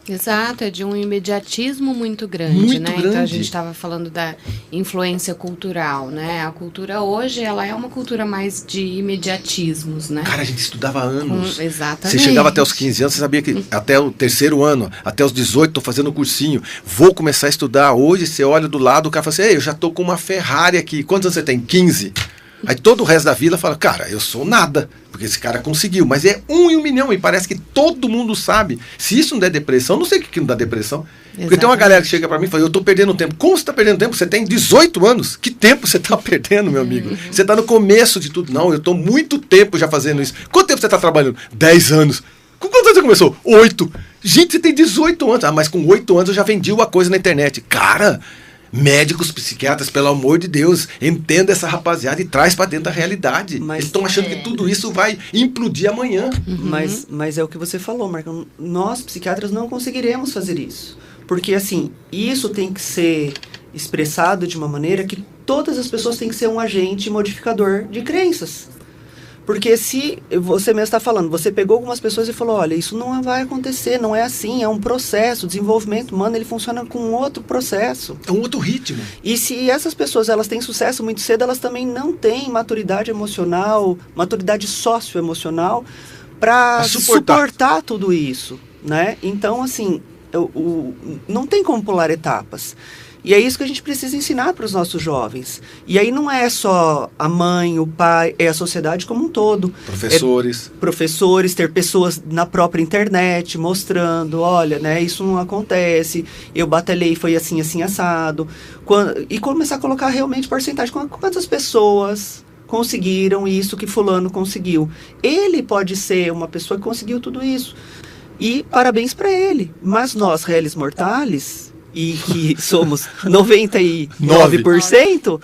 Exato, é de um imediatismo muito grande, Muito né? grande. Então a gente estava falando da influência cultural, né? A cultura hoje, ela é uma cultura mais de imediatismos, né? Cara, a gente estudava há anos. Exatamente. Você chegava até os 15 anos, você sabia que até o 3º ano, até os 18, estou fazendo um cursinho, vou começar a estudar. Hoje você olha do lado, o cara fala assim, eu já estou com uma Ferrari aqui. Quantos anos você tem? 15. Aí todo o resto da vila fala, cara, eu sou nada, porque esse cara conseguiu. Mas é 1 em 1 milhão, e parece que todo mundo sabe. Se isso não der depressão, não sei o que não dá depressão. Porque tem uma galera que chega pra mim e fala, eu tô perdendo tempo. Como você tá perdendo tempo? Você tem 18 anos. Que tempo você tá perdendo, meu amigo? Você tá no começo de tudo. Não, eu tô muito tempo já fazendo isso. Quanto tempo você tá trabalhando? 10 anos. Com quantos anos você começou? 8. Gente, você tem 18 anos. Ah, mas com 8 anos eu já vendi uma coisa na internet. Cara... Médicos, psiquiatras, pelo amor de Deus, entenda essa rapaziada e traz para dentro da realidade. Mas eles estão achando que tudo isso vai implodir amanhã. Mas é o que você falou, Marcão. Nós, psiquiatras, não conseguiremos fazer isso. Porque, assim, isso tem que ser expressado de uma maneira que todas as pessoas têm que ser um agente modificador de crenças. Porque se você mesmo está falando, você pegou algumas pessoas e falou, olha, isso não vai acontecer, não é assim, é um processo, o desenvolvimento humano, ele funciona com outro processo. É um outro ritmo. E se essas pessoas elas têm sucesso muito cedo, elas também não têm maturidade emocional, maturidade socioemocional para suportar tudo isso, né? Então, assim, não tem como pular etapas. E é isso que a gente precisa ensinar para os nossos jovens. E aí não é só a mãe, o pai, é a sociedade como um todo. Professores, ter pessoas na própria internet mostrando, olha, né, isso não acontece, eu batalhei, foi assim, assim, assado. E começar a colocar realmente porcentagem. Quantas pessoas conseguiram isso que fulano conseguiu? Ele pode ser uma pessoa que conseguiu tudo isso. E parabéns para ele. Mas nós, réis mortais... e que somos 99%,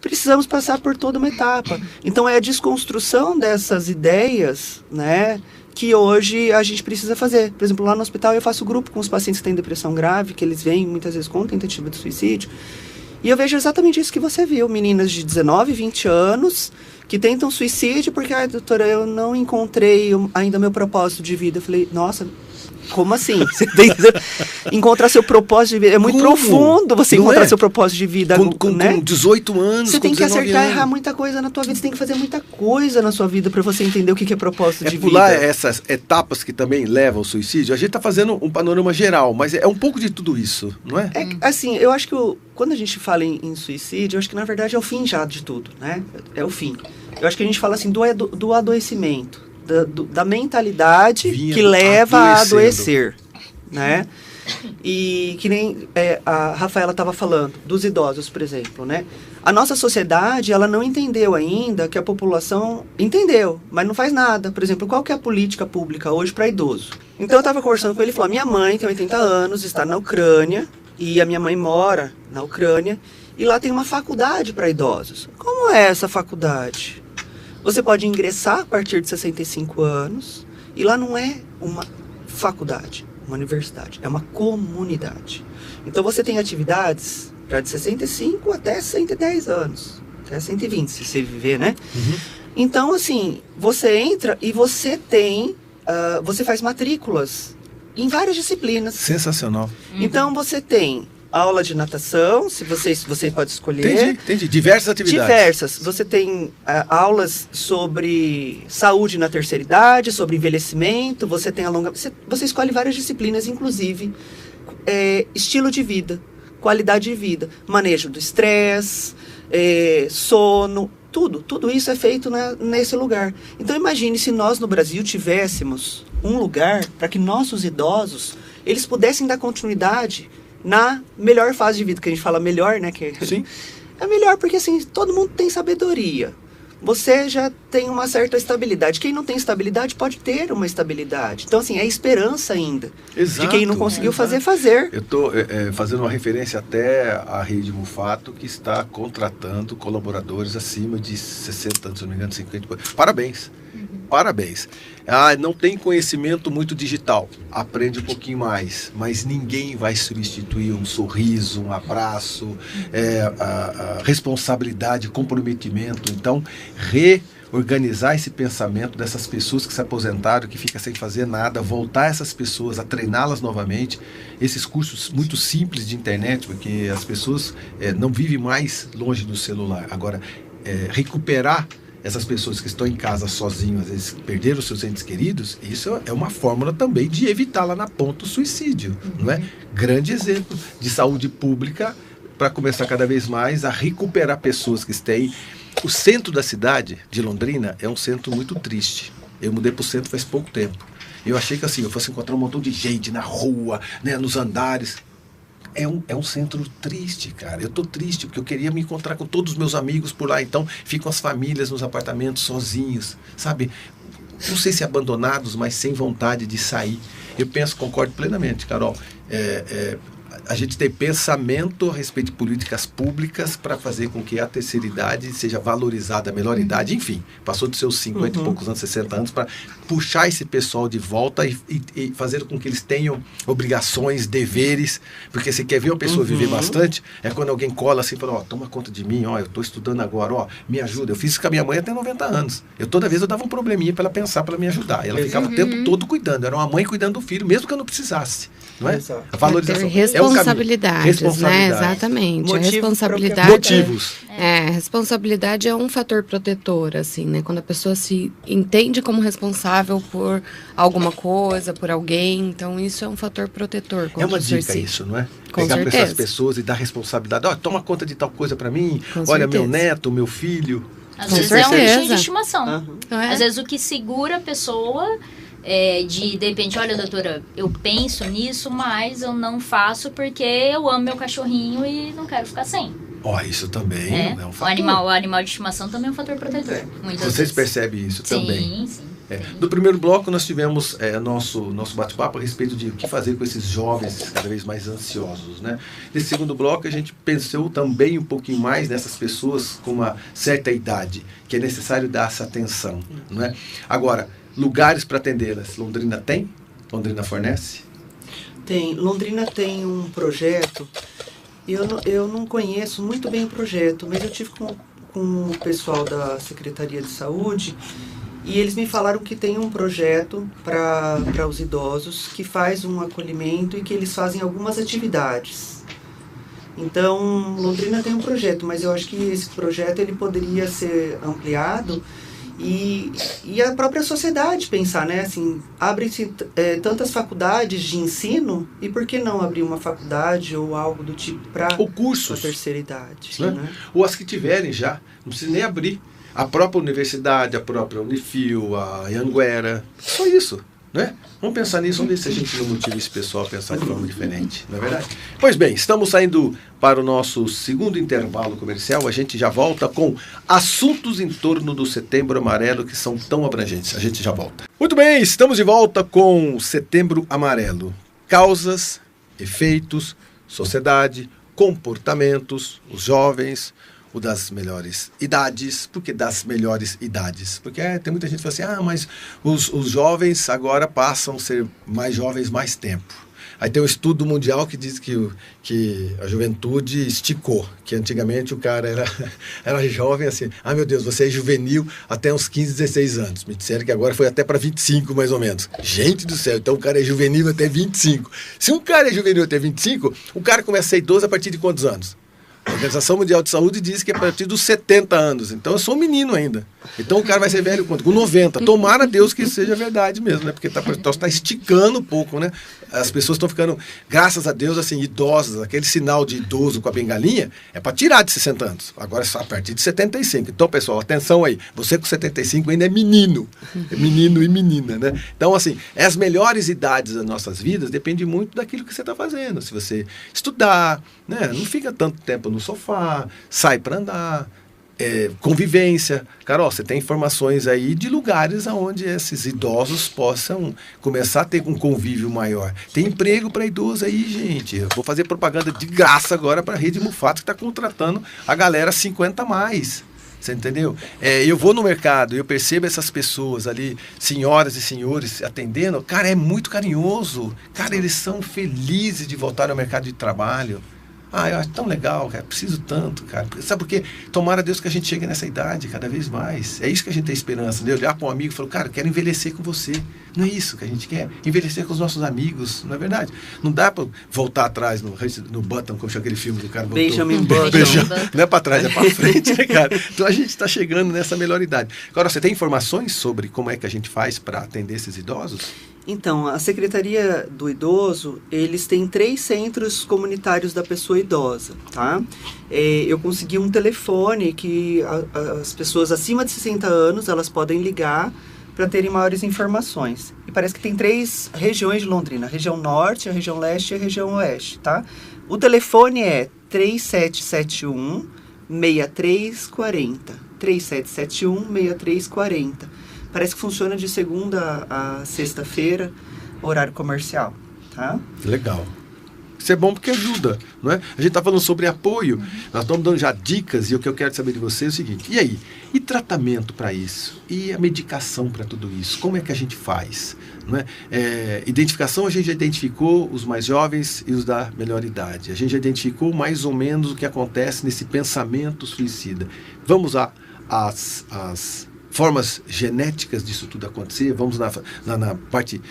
precisamos passar por toda uma etapa. Então, é a desconstrução dessas ideias, né, que hoje a gente precisa fazer. Por exemplo, lá no hospital eu faço grupo com os pacientes que têm depressão grave, que eles vêm muitas vezes com tentativa de suicídio, E eu vejo exatamente isso que você viu, meninas de 19, 20 anos que tentam suicídio porque, doutora, eu não encontrei ainda meu propósito de vida. Eu falei, nossa, como assim? Você tem que encontrar seu propósito de vida. É muito profundo você encontrar seu propósito de vida. Com 18 anos, você tem que acertar e errar anos. muita coisa na tua vida. Você tem que fazer muita coisa na sua vida para você entender o que é propósito de vida. Pular essas etapas que também levam ao suicídio. A gente está fazendo um panorama geral, mas é um pouco de tudo isso, não é? Assim, eu acho que quando a gente fala em suicídio, eu acho que na verdade é o fim já de tudo, né? É o fim. Eu acho que a gente fala assim do adoecimento. Da mentalidade que leva a adoecer, né? E que nem a Rafaela estava falando, dos idosos, por exemplo, né? A nossa sociedade, ela não entendeu ainda que a população entendeu, mas não faz nada. Por exemplo, qual que é a política pública hoje para idoso? Então eu estava conversando com ele e falou, minha mãe tem 80 anos, está na Ucrânia, e a minha mãe mora na Ucrânia, e lá tem uma faculdade para idosos. Como é essa faculdade? Você pode ingressar a partir de 65 anos e lá não é uma faculdade, uma universidade, é uma comunidade. Então você tem atividades para de 65 até 110 anos, até 120 se você viver, né? Uhum. Então assim, você entra e você tem, você faz matrículas em várias disciplinas. Sensacional. Então você tem aula de natação, se você pode escolher. Entendi. Diversas atividades. Diversas. Você tem aulas sobre saúde na terceira idade, sobre envelhecimento, você tem você escolhe várias disciplinas, inclusive estilo de vida, qualidade de vida, manejo do estresse, sono, tudo isso é feito nesse lugar. Então imagine se nós no Brasil tivéssemos um lugar para que nossos idosos, eles pudessem dar continuidade na melhor fase de vida, que a gente fala melhor, né? Sim. É melhor porque, assim, todo mundo tem sabedoria. Você já tem uma certa estabilidade. Quem não tem estabilidade pode ter uma estabilidade. Então, assim, é esperança ainda. Exato, de quem não conseguiu fazer. Eu estou fazendo uma referência até à Rede Mufato, que está contratando colaboradores acima de 60 anos, se não me engano, 50. Parabéns. Parabéns. Não tem conhecimento muito digital. Aprende um pouquinho mais. Mas ninguém vai substituir um sorriso, um abraço, a responsabilidade, comprometimento. Então, reorganizar esse pensamento dessas pessoas que se aposentaram, que ficam sem fazer nada, voltar essas pessoas a treiná-las novamente. Esses cursos muito simples de internet, porque as pessoas não vivem mais longe do celular. Agora, recuperar essas pessoas que estão em casa sozinhas, às vezes perderam os seus entes queridos, isso é uma fórmula também de evitar lá na ponta o suicídio, não é? Grande exemplo de saúde pública para começar cada vez mais a recuperar pessoas que têm. O centro da cidade de Londrina é um centro muito triste. Eu mudei para o centro faz pouco tempo. Eu achei que assim, eu fosse encontrar um montão de gente na rua, né, nos andares. É um centro triste, cara. Eu tô triste, porque eu queria me encontrar com todos os meus amigos por lá. Então, ficam as famílias nos apartamentos sozinhos, sabe? Não sei se abandonados, mas sem vontade de sair. Eu concordo plenamente, Carol. A gente tem pensamento a respeito de políticas públicas para fazer com que a terceira idade seja valorizada, a melhor idade, enfim, passou dos seus 50 e poucos anos, 60 anos, para puxar esse pessoal de volta e fazer com que eles tenham obrigações, deveres, porque você quer ver uma pessoa viver bastante, é quando alguém cola assim e fala, toma conta de mim, eu estou estudando agora, me ajuda. Eu fiz isso com a minha mãe até 90 anos. Toda vez eu dava um probleminha para ela pensar, para ela me ajudar. E ela ficava o tempo todo cuidando. Era uma mãe cuidando do filho, mesmo que eu não precisasse. Não é? A valorização. Responsabilidades, né? Exatamente. A responsabilidade. Motivos. Responsabilidade é um fator protetor, assim, né? Quando a pessoa se entende como responsável por alguma coisa, por alguém, então isso é um fator protetor. É uma dica isso, não é? Com pegar certeza. para essas pessoas e dar responsabilidade. Toma conta de tal coisa para mim. Olha, meu neto, meu filho. Às vezes é um bichinho de estimação. Às vezes o que segura a pessoa de repente, olha, doutora, eu penso nisso, mas eu não faço porque eu amo meu cachorrinho e não quero ficar sem. Isso também é um fator. O animal de estimação também é um fator protetor. Vocês percebem isso também? Sim. No primeiro bloco nós tivemos nosso bate-papo a respeito de o que fazer com esses jovens cada vez mais ansiosos, né? Nesse segundo bloco a gente pensou também um pouquinho mais nessas pessoas com uma certa idade, que é necessário dar essa atenção, não é? Agora, lugares para atendê-las, Londrina tem? Londrina fornece? Tem. Londrina tem um projeto Eu não conheço muito bem o projeto, mas eu tive com o pessoal da Secretaria de Saúde e eles me falaram que tem um projeto para os idosos que faz um acolhimento e que eles fazem algumas atividades. Então, Londrina tem um projeto, mas eu acho que esse projeto ele poderia ser ampliado e a própria sociedade pensar, né? Assim, abrem-se tantas faculdades de ensino e por que não abrir uma faculdade ou algo do tipo para a terceira idade? Né? Ou as que tiverem já, não precisa nem abrir. A própria universidade, a própria Unifil, a Anhanguera, só isso. Né? Vamos pensar nisso, vamos ver se a gente não motiva esse pessoal a pensar de forma diferente, não é verdade? Pois bem, estamos saindo para o nosso segundo intervalo comercial. A gente já volta com assuntos em torno do Setembro Amarelo que são tão abrangentes. A gente já volta. Muito bem, estamos de volta com Setembro Amarelo. Causas, efeitos, sociedade, comportamentos, os jovens, o das melhores idades. Por que das melhores idades? Porque tem muita gente que fala assim, mas os jovens agora passam a ser mais jovens mais tempo. Aí tem um estudo mundial que diz que a juventude esticou, que antigamente o cara era jovem assim, meu Deus, você é juvenil até uns 15, 16 anos. Me disseram que agora foi até para 25 mais ou menos. Gente do céu, então o cara é juvenil até 25. Se um cara é juvenil até 25, o cara começa a ser idoso a partir de quantos anos? A Organização Mundial de Saúde diz que é a partir dos 70 anos. Então eu sou um menino ainda. Então o cara vai ser velho quanto? Com 90. Tomara a Deus que isso seja verdade mesmo, né? Porque tá esticando um pouco, né? As pessoas estão ficando, graças a Deus, assim, idosas. Aquele sinal de idoso com a bengalinha é para tirar de 60 anos. Agora é só a partir de 75. Então, pessoal, atenção aí. Você com 75 ainda é menino. É menino e menina, né? Então, assim, as melhores idades das nossas vidas dependem muito daquilo que você está fazendo. Se você estudar, né? Não fica tanto tempo no sofá, sai para andar, convivência. Carol, você tem informações aí de lugares onde esses idosos possam começar a ter um convívio maior. Tem emprego para idoso aí, gente. Eu vou fazer propaganda de graça agora para a Rede Mufato, que está contratando a galera 50 a mais. Você entendeu? Eu vou no mercado, eu percebo essas pessoas ali, senhoras e senhores, atendendo. Cara, é muito carinhoso. Cara, eles são felizes de voltar ao mercado de trabalho. Eu acho tão legal, cara, preciso tanto, cara. Sabe por quê? Tomara Deus que a gente chegue nessa idade cada vez mais. É isso que a gente tem esperança, né? Olhar para um amigo e falar, cara, eu quero envelhecer com você. Não é isso que a gente quer? Envelhecer com os nossos amigos, não é verdade? Não dá para voltar atrás no Button, como chama aquele filme do cara. Benjamin Button. Não é para trás, é para frente, né, cara? Então a gente está chegando nessa melhor idade. Agora, você tem informações sobre como é que a gente faz para atender esses idosos? Então, a Secretaria do Idoso, eles têm 3 centros comunitários da pessoa idosa, tá? Eu consegui um telefone que as pessoas acima de 60 anos, elas podem ligar para terem maiores informações. E parece que tem 3 regiões de Londrina, a região norte, a região leste e a região oeste, tá? O telefone é 3771-6340, 3771-6340. Parece que funciona de segunda a sexta-feira, horário comercial, tá? Legal. Isso é bom porque ajuda, não é? A gente está falando sobre apoio, nós estamos dando já dicas e o que eu quero saber de você é o seguinte, e aí? E tratamento para isso? E a medicação para tudo isso? Como é que a gente faz? Não é? Identificação, a gente já identificou os mais jovens e os da melhor idade. A gente já identificou mais ou menos o que acontece nesse pensamento suicida. Vamos às formas genéticas disso tudo acontecer, vamos na parte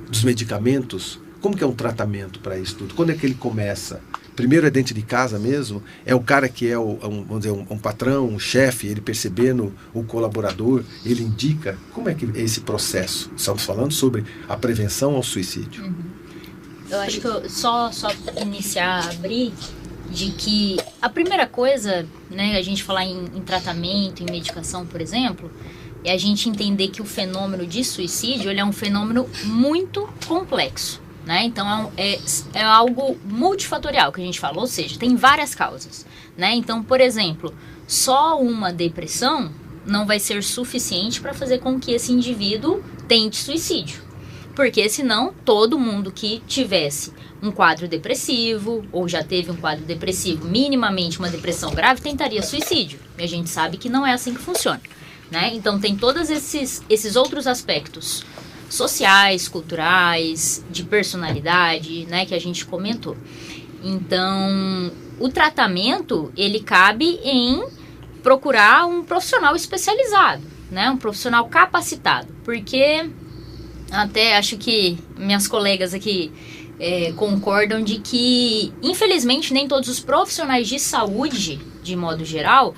dos medicamentos. Como que é um tratamento para isso tudo? Quando é que ele começa? Primeiro é dentro de casa mesmo? É o cara que é vamos dizer, um patrão, um chefe, ele percebendo o colaborador, ele indica? Como é que é esse processo? Estamos falando sobre a prevenção ao suicídio. Eu acho que só iniciar, abrir, de que a primeira coisa, né, a gente falar em tratamento, em medicação, por exemplo, é a gente entender que o fenômeno de suicídio ele é um fenômeno muito complexo, né? Então é algo multifatorial que a gente fala, ou seja, tem várias causas, né? Então, por exemplo, só uma depressão não vai ser suficiente para fazer com que esse indivíduo tente suicídio, porque senão todo mundo que tivesse um quadro depressivo, ou já teve um quadro depressivo, minimamente uma depressão grave, tentaria suicídio. E a gente sabe que não é assim que funciona, né? Então tem todos esses outros aspectos sociais, culturais, de personalidade, né, que a gente comentou. Então, o tratamento, ele cabe em procurar um profissional especializado, né? Um profissional capacitado, porque até acho que minhas colegas aqui concordam de que, infelizmente, nem todos os profissionais de saúde, de modo geral,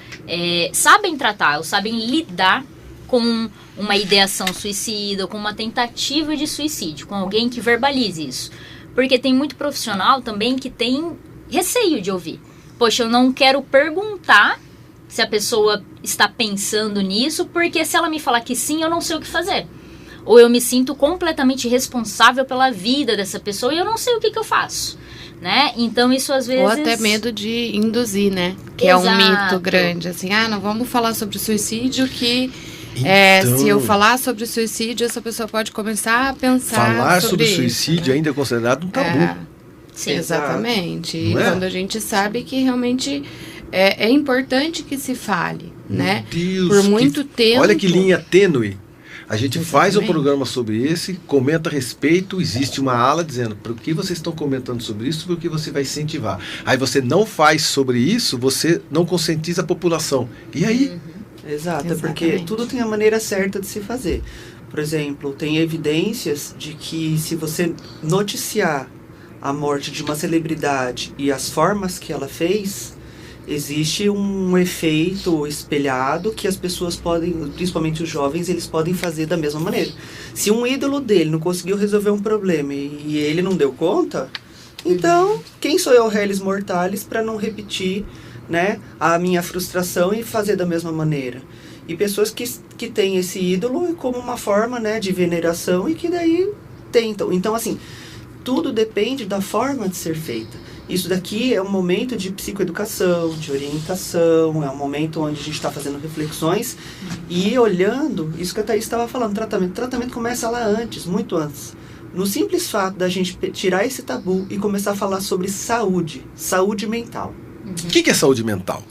sabem tratar ou sabem lidar com uma ideação suicida, com uma tentativa de suicídio, com alguém que verbalize isso. Porque tem muito profissional também que tem receio de ouvir. Poxa, eu não quero perguntar se a pessoa está pensando nisso, porque se ela me falar que sim, eu não sei o que fazer. Ou eu me sinto completamente responsável pela vida dessa pessoa e eu não sei o que eu faço, né? Então isso às vezes... Ou até medo de induzir, né? Que Exato. é um mito grande, assim, não vamos falar sobre suicídio que... se eu falar sobre suicídio, essa pessoa pode começar a pensar Falar sobre isso, suicídio, né? ainda é considerado um tabu. Sim. Exatamente. Não E é? quando a gente sabe que realmente é importante que se fale, né? Deus, Por muito tempo. Olha que linha tênue. A gente faz um Exatamente. programa sobre esse, comenta a respeito, existe uma ala dizendo por que vocês estão comentando sobre isso, porque você vai incentivar. Aí você não faz sobre isso, você não conscientiza a população. E aí? Exato, Exatamente. porque tudo tem a maneira certa de se fazer. Por exemplo, tem evidências de que se você noticiar a morte de uma celebridade e as formas que ela fez, existe um efeito espelhado que as pessoas podem, principalmente os jovens, eles podem fazer da mesma maneira. Se um ídolo dele não conseguiu resolver um problema e ele não deu conta, então quem sou eu, réis mortais, para não repetir, né, a minha frustração e fazer da mesma maneira? E pessoas que têm esse ídolo como uma forma, né, de veneração e que daí tentam. Então, assim, tudo depende da forma de ser feita. Isso daqui é um momento de psicoeducação, de orientação, é um momento onde a gente está fazendo reflexões e olhando, isso que a Thaís estava falando, tratamento. Tratamento começa lá antes, muito antes. No simples fato da gente tirar esse tabu e começar a falar sobre saúde mental. O que é saúde mental?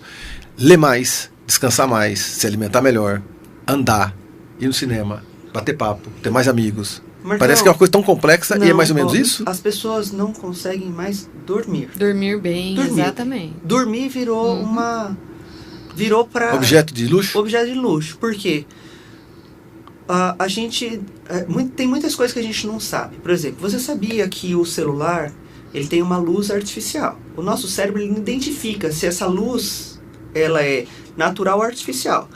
Ler mais, descansar mais, se alimentar melhor, andar, ir no cinema, bater papo, ter mais amigos. Marcão, Parece que é uma coisa tão complexa e é mais ou menos ó, isso? As pessoas não conseguem mais dormir. Dormir bem, Dormir. exatamente. Dormir virou para Objeto de luxo? objeto de luxo. Por quê? A gente tem muitas coisas que a gente não sabe. Por exemplo, você sabia que o celular ele tem uma luz artificial? O nosso cérebro ele identifica se essa luz ela é natural ou artificial.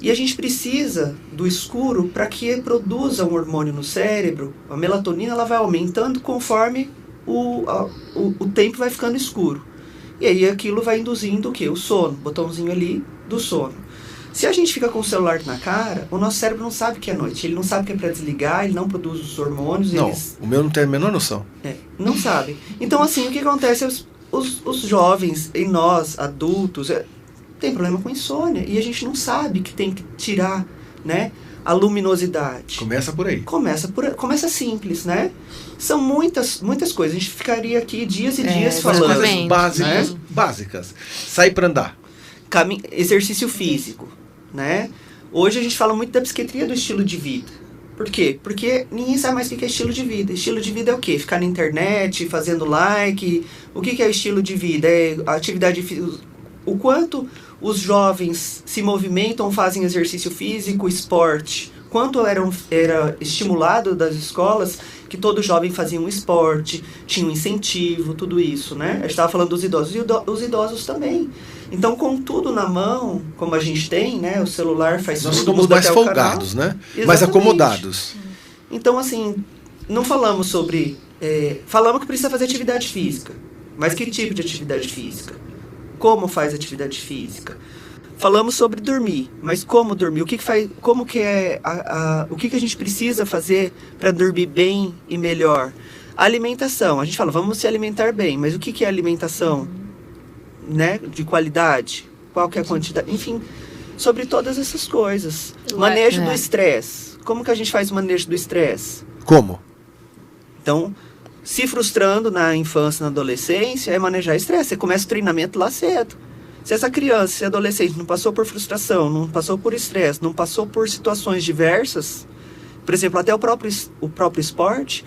E a gente precisa do escuro para que produza um hormônio no cérebro. A melatonina ela vai aumentando conforme o tempo vai ficando escuro. E aí aquilo vai induzindo o quê? O sono, botãozinho ali do sono. Se a gente fica com o celular na cara, o nosso cérebro não sabe que é noite. Ele não sabe que é para desligar, ele não produz os hormônios. Não, o meu não tem a menor noção. Não sabe. Então, assim, o que acontece? Os jovens, e nós, adultos, tem problema com insônia. E a gente não sabe que tem que tirar, né, a luminosidade. Começa por aí. Começa simples, né? São muitas coisas. A gente ficaria aqui dias e dias As falando. coisas Exatamente. básicas, né? básicas. Sair para andar. Exercício físico, né? Hoje a gente fala muito da psiquiatria do estilo de vida. Por quê? Porque ninguém sabe mais o que é estilo de vida. Estilo de vida é o quê? Ficar na internet, fazendo like. O que é estilo de vida? É atividade física. O quanto os jovens se movimentam, fazem exercício físico, esporte. Quanto era estimulado das escolas que todo jovem fazia um esporte, tinha um incentivo, tudo isso, né? A gente estava falando dos idosos. E os idosos também. Então, com tudo na mão, como a gente tem, né? O celular faz Nós tudo, somos muda mais até o folgados, canal. né? Mais Exatamente. acomodados. Então, assim, não falamos sobre... falamos que precisa fazer atividade física. Mas que tipo de atividade física? Como faz atividade física? Falamos sobre dormir, mas como dormir? O que faz? Como que o que a gente precisa fazer para dormir bem e melhor? A alimentação. A gente fala, vamos se alimentar bem, mas o que é alimentação, né? De qualidade? Qual que é a quantidade? Enfim, sobre todas essas coisas. Manejo do estresse. Como que a gente faz o manejo do estresse? Como? Então, se frustrando na infância, na adolescência, é manejar estresse. Você começa o treinamento lá cedo. Se essa criança, esse adolescente não passou por frustração, não passou por estresse, não passou por situações diversas, por exemplo, até o próprio esporte,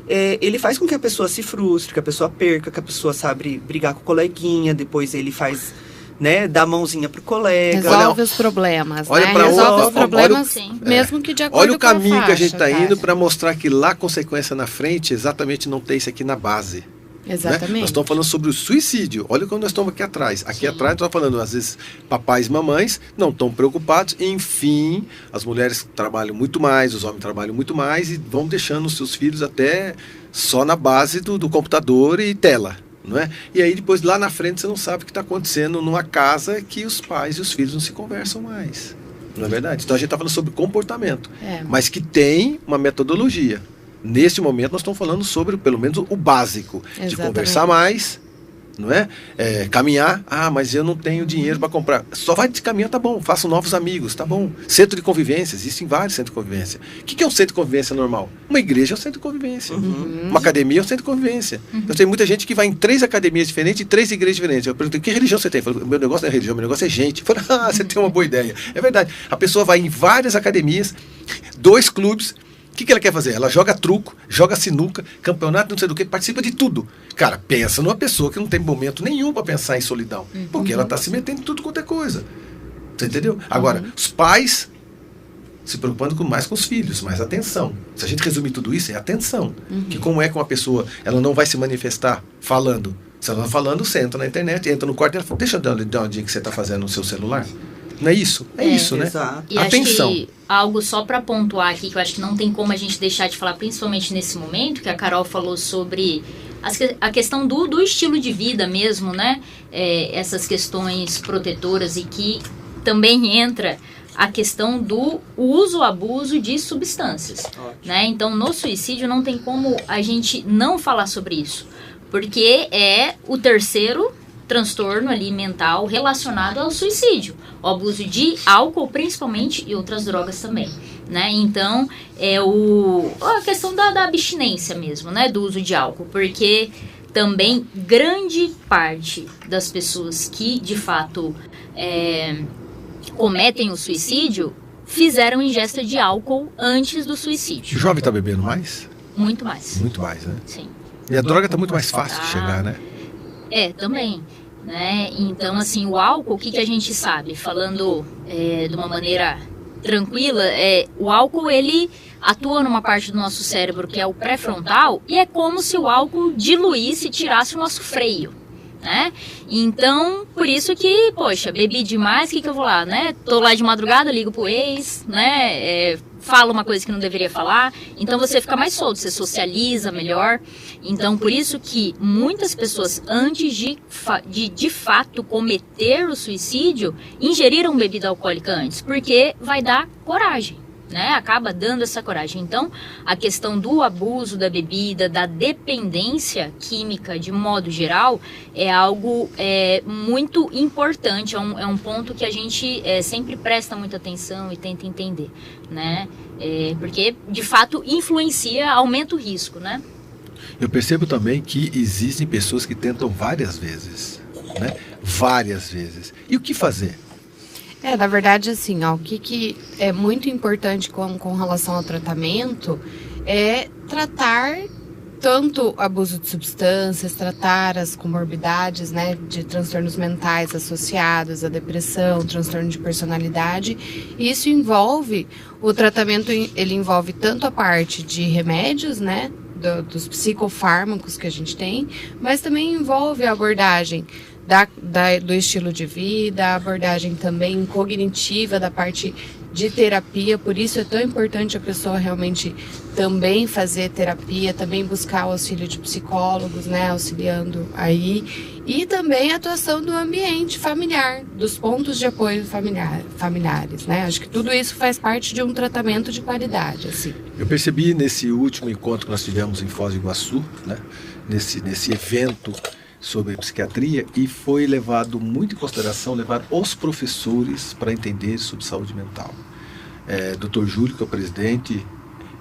ele faz com que a pessoa se frustre, que a pessoa perca, que a pessoa sabe brigar com o coleguinha, depois ele faz, né, dá a mãozinha pro colega. Resolve os problemas, olha né? pra Resolve os olha, problemas, olha, mesmo que de acordo olha o com a caminho que a gente faixa, está indo cara. para mostrar que lá, consequência na frente, exatamente não tem isso aqui na base. Exatamente. Né? Nós estamos falando sobre o suicídio. Olha quando nós estamos aqui atrás. Aqui Sim. atrás, nós estamos falando, às vezes, papais e mamães não estão preocupados. Enfim, as mulheres trabalham muito mais, os homens trabalham muito mais e vão deixando os seus filhos até só na base do computador e tela. Não é? E aí, depois, lá na frente, você não sabe o que está acontecendo numa casa que os pais e os filhos não se conversam mais. Não é verdade? Então, a gente está falando sobre comportamento, mas que tem uma metodologia. Neste momento nós estamos falando sobre pelo menos o básico, de Exatamente. conversar mais, não é? Caminhar, mas eu não tenho dinheiro para comprar. Só vai de caminhar, tá bom, façam novos amigos, tá bom. Centro de convivência, existem vários centros de convivência. O que é um centro de convivência normal? Uma igreja é um centro de convivência. Uma academia é um centro de convivência. Eu tenho muita gente que vai em 3 academias diferentes e 3 igrejas diferentes. Eu pergunto, que religião você tem? Eu falo, meu negócio não é religião, meu negócio é gente. Eu falo, você tem uma boa ideia. É verdade. A pessoa vai em várias academias, 2 clubes. O que ela quer fazer? Ela joga truco, joga sinuca, campeonato, não sei do que, participa de tudo. Cara, pensa numa pessoa que não tem momento nenhum para pensar em solidão. Porque ela está se metendo em tudo quanto é coisa. Você entendeu? Agora, os pais se preocupando mais com os filhos, mais atenção. Se a gente resumir tudo isso, é atenção. Que como é que uma pessoa, ela não vai se manifestar falando. Se ela não falando, você entra na internet, entra no quarto e ela fala, deixa eu dar uma dica que você está fazendo no seu celular. Não é isso? É isso, né? Exato. E Atenção. acho que algo só para pontuar aqui, que eu acho que não tem como a gente deixar de falar, principalmente nesse momento, que a Carol falou sobre a questão do estilo de vida mesmo, né? Essas questões protetoras e que também entra a questão do uso, abuso de substâncias. Né? Então, no suicídio não tem como a gente não falar sobre isso, porque é o terceiro transtorno ali mental relacionado ao suicídio, o abuso de álcool principalmente e outras drogas também, né? Então a questão da abstinência mesmo, né? Do uso de álcool, porque também grande parte das pessoas que de fato cometem o suicídio fizeram ingesta de álcool antes do suicídio. O jovem está bebendo mais? Muito mais. Muito mais, né? Sim. E a droga está muito mais fácil de chegar, né? Também. Né? Então, assim, o álcool, o que a gente sabe? Falando de uma maneira tranquila, o álcool, ele atua numa parte do nosso cérebro que é o pré-frontal e é como se o álcool diluísse e tirasse o nosso freio. Né? Então, por isso que, poxa, bebi demais, o que eu vou lá, né? Tô lá de madrugada, ligo pro ex, né? Falo uma coisa que não deveria falar, então você fica mais solto, você socializa melhor. Então, por isso que muitas pessoas, antes de fato cometer o suicídio, ingeriram bebida alcoólica antes, porque vai dar coragem. Né, acaba dando essa coragem. Então, a questão do abuso da bebida, da dependência química de modo geral, é algo muito importante, é um ponto que a gente sempre presta muita atenção e tenta entender, né? Porque, de fato, influencia, aumenta o risco, né? Eu percebo também que existem pessoas que tentam várias vezes, né? Várias vezes. E o que fazer? Na verdade, assim, o que é muito importante com relação ao tratamento é tratar tanto abuso de substâncias, tratar as comorbidades, né, de transtornos mentais associados à depressão, transtorno de personalidade. Isso envolve, o tratamento, ele envolve tanto a parte de remédios, né, dos psicofármacos que a gente tem, mas também envolve a abordagem do estilo de vida, a abordagem também cognitiva da parte de terapia. Por isso é tão importante a pessoa realmente também fazer terapia, também buscar o auxílio de psicólogos, né, auxiliando aí, e também a atuação do ambiente familiar, dos pontos de apoio familiares, né? Acho que tudo isso faz parte de um tratamento de qualidade, assim. Eu percebi nesse último encontro que nós tivemos em Foz do Iguaçu, né, nesse evento sobre psiquiatria, e foi levado muito em consideração levar os professores para entender sobre saúde mental. Dr. Júlio, que é o presidente,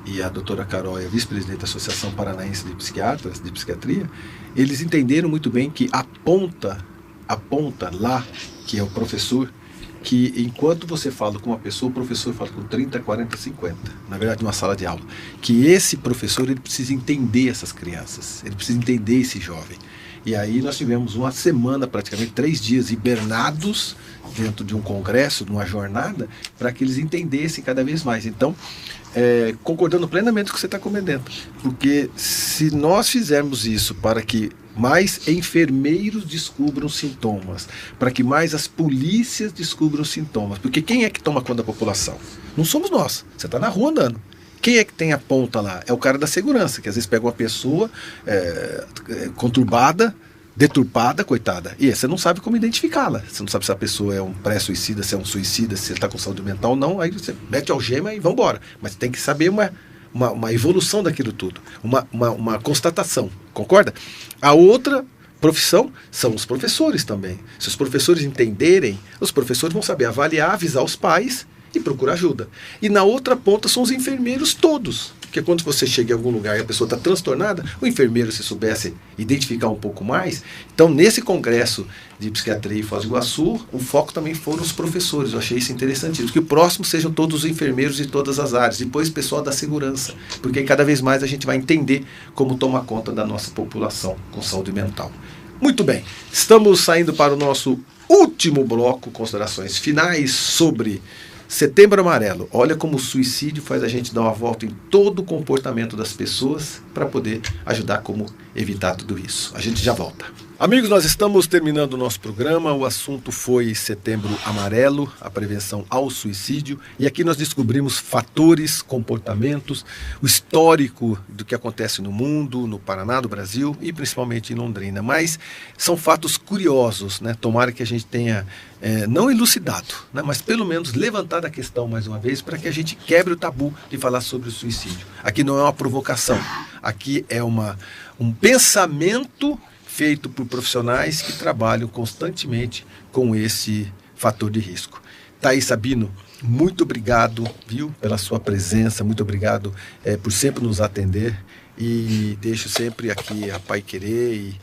e a doutora Carol, é a vice-presidente da Associação Paranaense de Psiquiatras de Psiquiatria, eles entenderam muito bem que a ponta lá, que é o professor, que enquanto você fala com uma pessoa, o professor fala com 30, 40, 50, na verdade uma sala de aula, que esse professor ele precisa entender essas crianças, ele precisa entender esse jovem. E aí nós tivemos uma semana, praticamente 3 dias hibernados dentro de um congresso, de uma jornada, para que eles entendessem cada vez mais. Então, concordando plenamente com o que você está comentando, porque se nós fizermos isso para que mais enfermeiros descubram sintomas, para que mais as polícias descubram sintomas, porque quem é que toma conta da população? Não somos nós, você está na rua andando. Quem é que tem a ponta lá? É o cara da segurança, que às vezes pega uma pessoa conturbada, deturpada, coitada. E você não sabe como identificá-la. Você não sabe se a pessoa é um pré-suicida, se é um suicida, se ele está com saúde mental ou não. Aí você mete algema e vambora. Mas tem que saber uma evolução daquilo tudo. Uma constatação. Concorda? A outra profissão são os professores também. Se os professores entenderem, os professores vão saber avaliar, avisar os pais e procurar ajuda. E na outra ponta são os enfermeiros todos. Porque quando você chega em algum lugar e a pessoa está transtornada, o enfermeiro, se soubesse identificar um pouco mais. Então, nesse congresso de psiquiatria em Foz do Iguaçu, o foco também foram os professores. Eu achei isso interessantíssimo. Que o próximo sejam todos os enfermeiros de todas as áreas. Depois, o pessoal da segurança. Porque cada vez mais a gente vai entender como tomar conta da nossa população com saúde mental. Muito bem. Estamos saindo para o nosso último bloco, considerações finais sobre Setembro Amarelo. Olha como o suicídio faz a gente dar uma volta em todo o comportamento das pessoas para poder ajudar como evitar tudo isso. A gente já volta. Amigos, nós estamos terminando o nosso programa. O assunto foi Setembro Amarelo, a prevenção ao suicídio. E aqui nós descobrimos fatores, comportamentos, o histórico do que acontece no mundo, no Paraná, no Brasil e principalmente em Londrina. Mas são fatos curiosos, né? Tomara que a gente tenha não elucidado, né? Mas pelo menos levantado a questão mais uma vez para que a gente quebre o tabu de falar sobre o suicídio. Aqui não é uma provocação, aqui é um pensamento feito por profissionais que trabalham constantemente com esse fator de risco. Thaís Sabino, muito obrigado, viu, pela sua presença, muito obrigado por sempre nos atender e deixo sempre aqui a Paiquerê e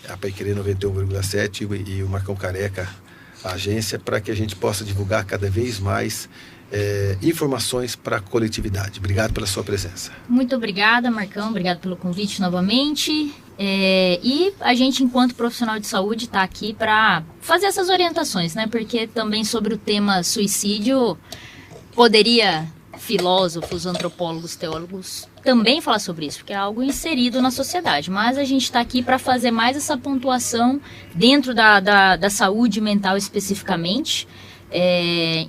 a Paiquerê 91,7 e o Marcão Careca, a agência, para que a gente possa divulgar cada vez mais informações para a coletividade. Obrigado pela sua presença. Muito obrigada, Marcão. Obrigado pelo convite novamente. E a gente, enquanto profissional de saúde, está aqui para fazer essas orientações, né? Porque também sobre o tema suicídio, poderia filósofos, antropólogos, teólogos também falar sobre isso, porque é algo inserido na sociedade. Mas a gente está aqui para fazer mais essa pontuação dentro da saúde mental especificamente.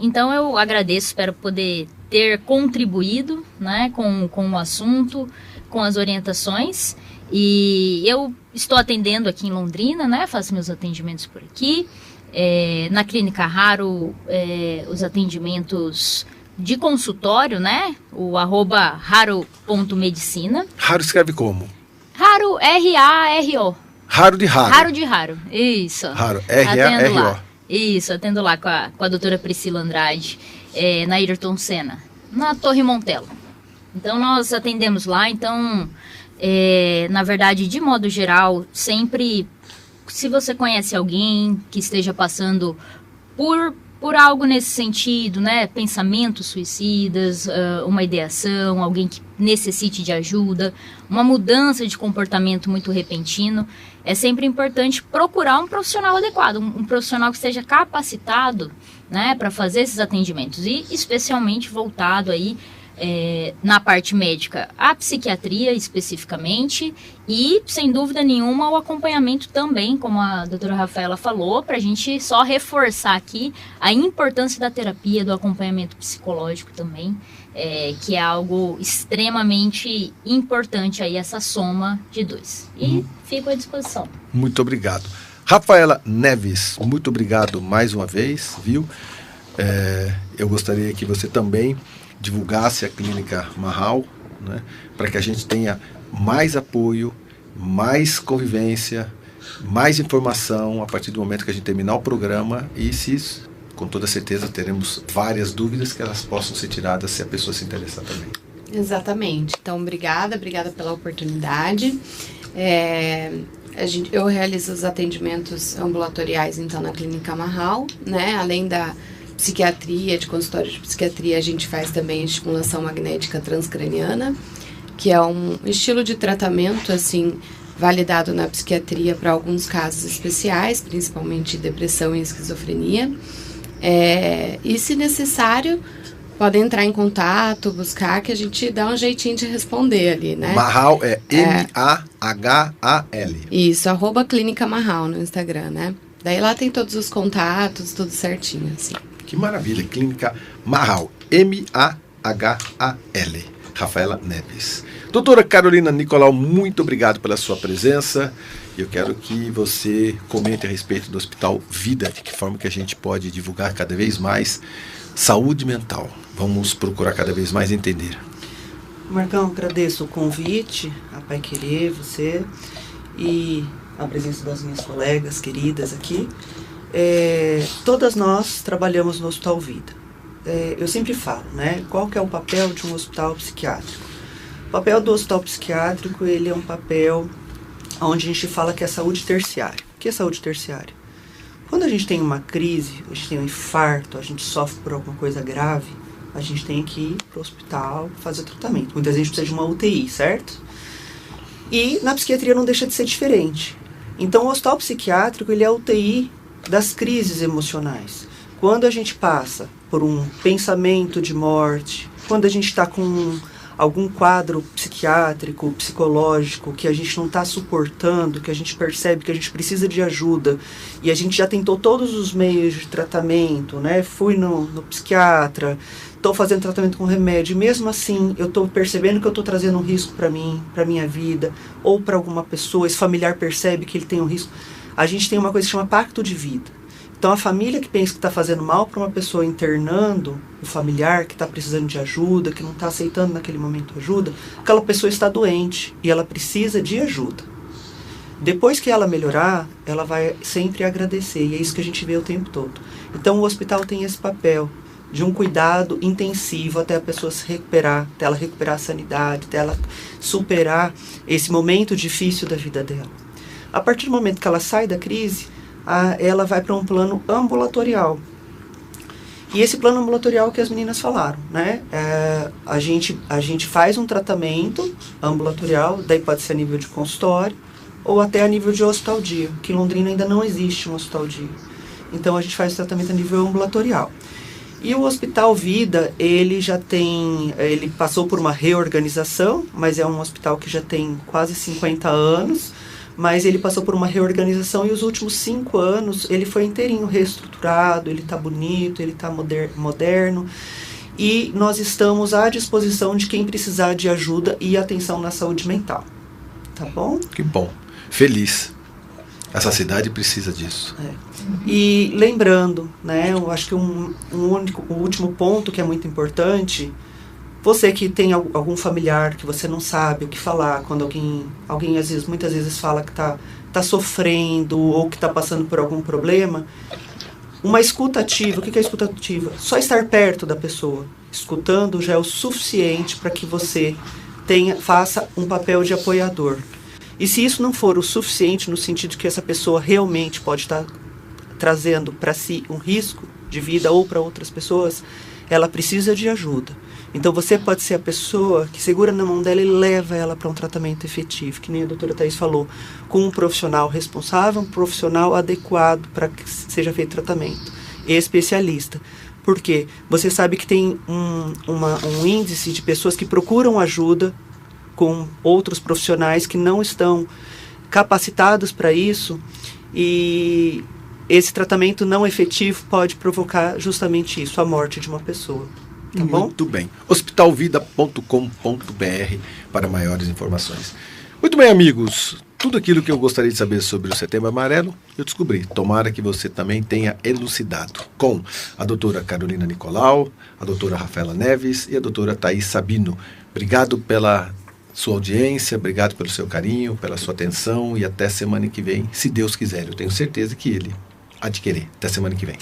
Então eu agradeço, espero poder ter contribuído, né, com o assunto, com as orientações. E eu estou atendendo aqui em Londrina, né, faço meus atendimentos por aqui. Na Clínica Haro, os atendimentos de consultório, né, o @haro.medicina. Haro escreve como? Haro, R-A-R-O. Haro de Haro. Haro de Haro, isso. Haro, R-A-R-O. Isso, atendo lá com a doutora Priscila Andrade, na Ayrton Senna, na Torre Montelo. Então, nós atendemos lá. Então, na verdade, de modo geral, sempre, se você conhece alguém que esteja passando por algo nesse sentido, né, pensamentos suicidas, uma ideação, alguém que necessite de ajuda, uma mudança de comportamento muito repentino, é sempre importante procurar um profissional adequado, um profissional que esteja capacitado, né, para fazer esses atendimentos, e especialmente voltado aí na parte médica, a psiquiatria especificamente, e sem dúvida nenhuma o acompanhamento também, como a doutora Rafaela falou, para a gente só reforçar aqui a importância da terapia, do acompanhamento psicológico também, que é algo extremamente importante aí, essa soma de dois. E fico à disposição. Muito obrigado. Rafaela Neves, muito obrigado mais uma vez, viu? Eu gostaria que você também divulgasse a Clínica Mahal, né, para que a gente tenha mais apoio, mais convivência, mais informação a partir do momento que a gente terminar o programa, e com toda certeza teremos várias dúvidas que elas possam ser tiradas se a pessoa se interessar também. Exatamente. Então, obrigada pela oportunidade. Eu realizo os atendimentos ambulatoriais, então, na Clínica Marral, né? Além da psiquiatria, de consultório de psiquiatria, a gente faz também estimulação magnética transcraniana, que é um estilo de tratamento, assim, validado na psiquiatria para alguns casos especiais, principalmente depressão e esquizofrenia. E, se necessário, podem entrar em contato, buscar, que a gente dá um jeitinho de responder ali, né? Marral é M-A-H-A-L. Isso, @Clínica Marral no Instagram, né? Daí lá tem todos os contatos, tudo certinho, assim. Que maravilha, Clínica Marral, M-A-H-A-L. Rafaela Neves. Doutora Carolina Nicolau, muito obrigado pela sua presença. Eu quero que você comente a respeito do Hospital Vida, de que forma que a gente pode divulgar cada vez mais saúde mental. Vamos procurar cada vez mais entender. Marcão, agradeço o convite, a Pai Querer, você e a presença das minhas colegas queridas aqui. Todas nós trabalhamos no Hospital Vida. Eu sempre falo, né? Qual que é o papel de um hospital psiquiátrico? O papel do hospital psiquiátrico, ele é um papel onde a gente fala que é saúde terciária. O que é saúde terciária? Quando a gente tem uma crise, a gente tem um infarto, a gente sofre por alguma coisa grave, a gente tem que ir para o hospital fazer tratamento. Muitas vezes a gente precisa de uma UTI, certo? E na psiquiatria não deixa de ser diferente. Então o hospital psiquiátrico, ele é a UTI das crises emocionais. Quando a gente passa por um pensamento de morte, quando a gente está com algum quadro psiquiátrico, psicológico, que a gente não está suportando, que a gente percebe que a gente precisa de ajuda, e a gente já tentou todos os meios de tratamento, né? Fui no psiquiatra, estou fazendo tratamento com remédio, e mesmo assim eu estou percebendo que eu estou trazendo um risco para mim, para minha vida, ou para alguma pessoa, esse familiar percebe que ele tem um risco. A gente tem uma coisa que chama pacto de vida. Então, a família que pensa que está fazendo mal para uma pessoa internando, o familiar que está precisando de ajuda, que não está aceitando naquele momento ajuda, aquela pessoa está doente e ela precisa de ajuda. Depois que ela melhorar, ela vai sempre agradecer, e é isso que a gente vê o tempo todo. Então, o hospital tem esse papel de um cuidado intensivo até a pessoa se recuperar, até ela recuperar a sanidade, até ela superar esse momento difícil da vida dela. A partir do momento que ela sai da crise, ela vai para um plano ambulatorial. E esse plano ambulatorial que as meninas falaram, né? A gente faz um tratamento ambulatorial, daí pode ser a nível de consultório, ou até a nível de hospital-dia, que em Londrina ainda não existe um hospital-dia. Então a gente faz o tratamento a nível ambulatorial. E o Hospital Vida, ele passou por uma reorganização, mas é um hospital que já tem quase 50 anos, mas ele passou por uma reorganização, e os últimos 5 anos ele foi inteirinho reestruturado, ele está bonito, ele está moderno, e nós estamos à disposição de quem precisar de ajuda e atenção na saúde mental. Tá bom? Que bom. Feliz. Essa cidade precisa disso. E lembrando, né, eu acho que o último ponto que é muito importante, você que tem algum familiar que você não sabe o que falar, quando alguém muitas vezes fala que tá sofrendo ou que está passando por algum problema, uma escuta ativa. O que é a escuta ativa? Só estar perto da pessoa, escutando, já é o suficiente para que você faça um papel de apoiador. E se isso não for o suficiente, no sentido que essa pessoa realmente pode estar trazendo para si um risco de vida ou para outras pessoas, ela precisa de ajuda. Então você pode ser a pessoa que segura na mão dela e leva ela para um tratamento efetivo, que nem a doutora Thaís falou, com um profissional responsável, um profissional adequado para que seja feito tratamento, especialista. Porque você sabe que tem um índice de pessoas que procuram ajuda com outros profissionais que não estão capacitados para isso, e esse tratamento não efetivo pode provocar justamente isso, a morte de uma pessoa. Tá bom? Muito bem. hospitalvida.com.br para maiores informações. Muito bem, amigos. Tudo aquilo que eu gostaria de saber sobre o Setembro Amarelo, eu descobri. Tomara que você também tenha elucidado. Com a doutora Carolina Nicolau, a doutora Rafaela Neves e a doutora Thaís Sabino. Obrigado pela sua audiência, obrigado pelo seu carinho, pela sua atenção, e até semana que vem, se Deus quiser. Eu tenho certeza que Ele há de querer. Até semana que vem.